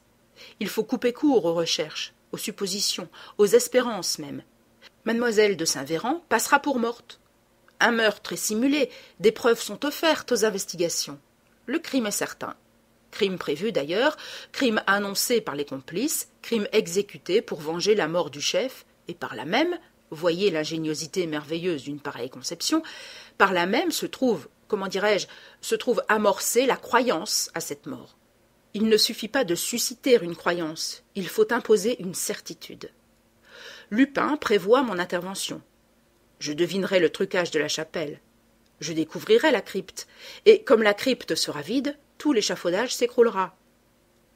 Il faut couper court aux recherches, aux suppositions, aux espérances même. Mademoiselle de Saint-Véran passera pour morte. Un meurtre est simulé, des preuves sont offertes aux investigations. Le crime est certain. Crime prévu d'ailleurs, crime annoncé par les complices, crime exécuté pour venger la mort du chef, et par là même, voyez l'ingéniosité merveilleuse d'une pareille conception, par là même se trouve amorcée la croyance à cette mort. Il ne suffit pas de susciter une croyance, il faut imposer une certitude. Lupin prévoit mon intervention. Je devinerai le trucage de la chapelle. Je découvrirai la crypte, et comme la crypte sera vide, tout l'échafaudage s'écroulera.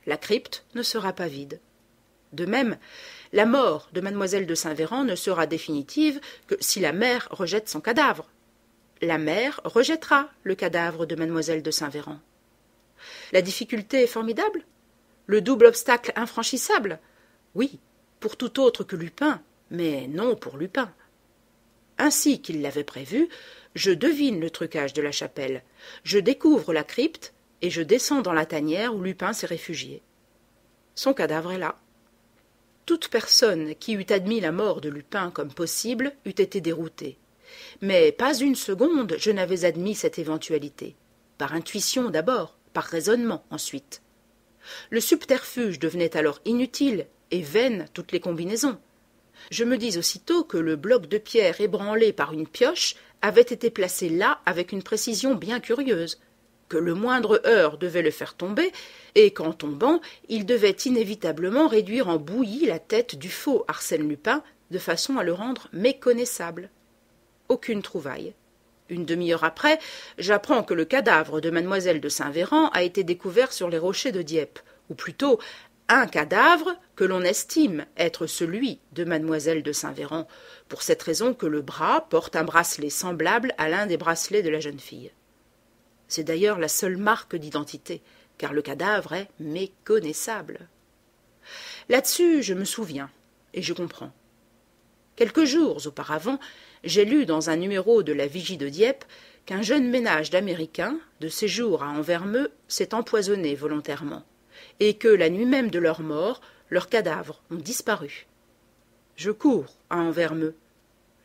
La crypte ne sera pas vide. De même, la mort de mademoiselle de Saint-Véran ne sera définitive que si la mère rejette son cadavre. La mère rejettera le cadavre de mademoiselle de Saint-Véran. La difficulté est formidable? Le double obstacle infranchissable? Oui, pour tout autre que Lupin, mais non pour Lupin. Ainsi qu'il l'avait prévu, je devine le trucage de la chapelle, je découvre la crypte et je descends dans la tanière où Lupin s'est réfugié. Son cadavre est là. Toute personne qui eût admis la mort de Lupin comme possible eût été déroutée. Mais pas une seconde je n'avais admis cette éventualité. Par intuition d'abord, par raisonnement ensuite. Le subterfuge devenait alors inutile et vaines toutes les combinaisons. Je me dis aussitôt que le bloc de pierre ébranlé par une pioche avait été placé là avec une précision bien curieuse, que le moindre heurt devait le faire tomber, et qu'en tombant, il devait inévitablement réduire en bouillie la tête du faux Arsène Lupin, de façon à le rendre méconnaissable. Aucune trouvaille. Une demi-heure après, j'apprends que le cadavre de mademoiselle de Saint-Véran a été découvert sur les rochers de Dieppe, ou plutôt un cadavre que l'on estime être celui de mademoiselle de Saint-Véran, pour cette raison que le bras porte un bracelet semblable à l'un des bracelets de la jeune fille. C'est d'ailleurs la seule marque d'identité, car le cadavre est méconnaissable. Là-dessus, je me souviens, et je comprends. Quelques jours auparavant, j'ai lu dans un numéro de la Vigie de Dieppe qu'un jeune ménage d'Américains, de séjour à Anvermeux, s'est empoisonné volontairement, et que la nuit même de leur mort, leurs cadavres ont disparu. Je cours à Anvermeux.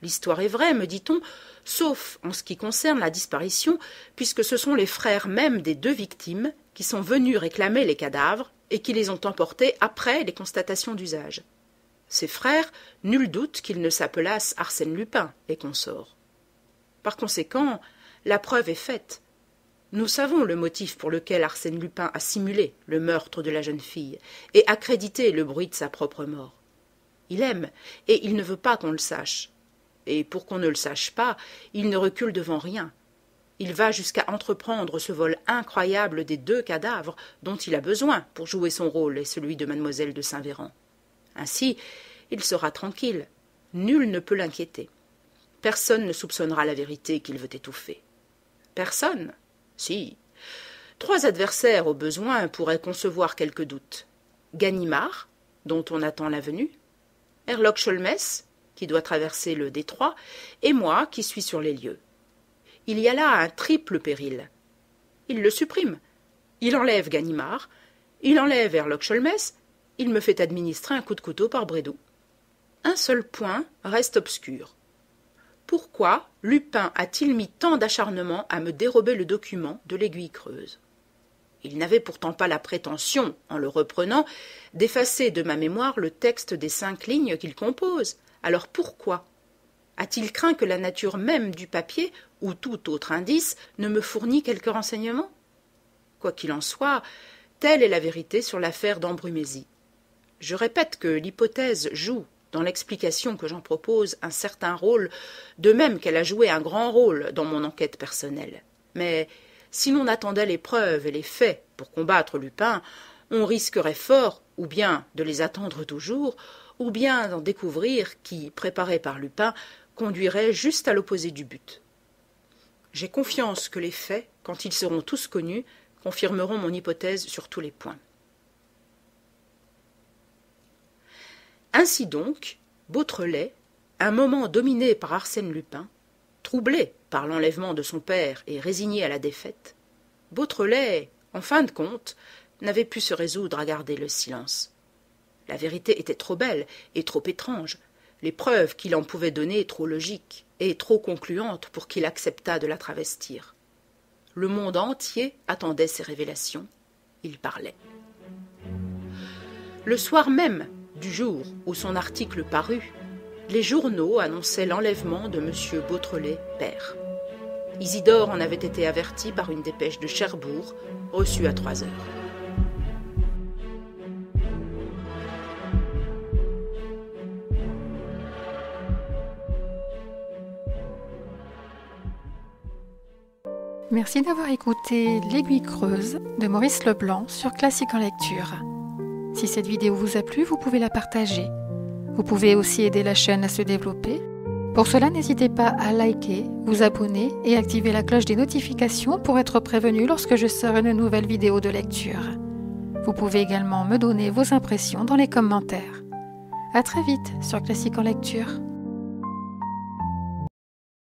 L'histoire est vraie, me dit-on, sauf en ce qui concerne la disparition, puisque ce sont les frères mêmes des deux victimes qui sont venus réclamer les cadavres et qui les ont emportés après les constatations d'usage. Ces frères, nul doute qu'ils ne s'appelassent Arsène Lupin et consorts. Par conséquent, la preuve est faite. Nous savons le motif pour lequel Arsène Lupin a simulé le meurtre de la jeune fille et accrédité le bruit de sa propre mort. Il aime, et il ne veut pas qu'on le sache. Et pour qu'on ne le sache pas, il ne recule devant rien. Il va jusqu'à entreprendre ce vol incroyable des 2 cadavres dont il a besoin pour jouer son rôle et celui de mademoiselle de Saint-Véran. Ainsi, il sera tranquille. Nul ne peut l'inquiéter. Personne ne soupçonnera la vérité qu'il veut étouffer. Personne? Si. 3 adversaires au besoin pourraient concevoir quelques doutes. Ganimard, dont on attend la venue, Herlock Sholmès, qui doit traverser le détroit, et moi qui suis sur les lieux. Il y a là un triple péril. Il le supprime. Il enlève Ganimard, il enlève Herlock Sholmès, il me fait administrer un coup de couteau par Brédoux. Un seul point reste obscur. Pourquoi Lupin a-t-il mis tant d'acharnement à me dérober le document de l'Aiguille creuse? Il n'avait pourtant pas la prétention, en le reprenant, d'effacer de ma mémoire le texte des 5 lignes qu'il compose. Alors pourquoi? A-t-il craint que la nature même du papier, ou tout autre indice, ne me fournît quelque renseignement? Quoi qu'il en soit, telle est la vérité sur l'affaire d'Embrumésie. Je répète que l'hypothèse joue, dans l'explication que j'en propose, un certain rôle, de même qu'elle a joué un grand rôle dans mon enquête personnelle. Mais si l'on attendait les preuves et les faits pour combattre Lupin, on risquerait fort, ou bien de les attendre toujours, ou bien d'en découvrir qui, préparé par Lupin, conduirait juste à l'opposé du but. J'ai confiance que les faits, quand ils seront tous connus, confirmeront mon hypothèse sur tous les points. Ainsi donc, Beautrelet, un moment dominé par Arsène Lupin, troublé par l'enlèvement de son père et résigné à la défaite, Beautrelet, en fin de compte, n'avait pu se résoudre à garder le silence. La vérité était trop belle et trop étrange, les preuves qu'il en pouvait donner trop logiques et trop concluantes pour qu'il acceptât de la travestir. Le monde entier attendait ces révélations. Il parlait. Le soir même du jour où son article parut, les journaux annonçaient l'enlèvement de M. Beautrelet, père. Isidore en avait été averti par une dépêche de Cherbourg, reçue à 3 heures. Merci d'avoir écouté L'Aiguille creuse de Maurice Leblanc sur Classique en lecture. Si cette vidéo vous a plu, vous pouvez la partager. Vous pouvez aussi aider la chaîne à se développer. Pour cela, n'hésitez pas à liker, vous abonner et activer la cloche des notifications pour être prévenu lorsque je sors une nouvelle vidéo de lecture. Vous pouvez également me donner vos impressions dans les commentaires. À très vite sur Classique en lecture.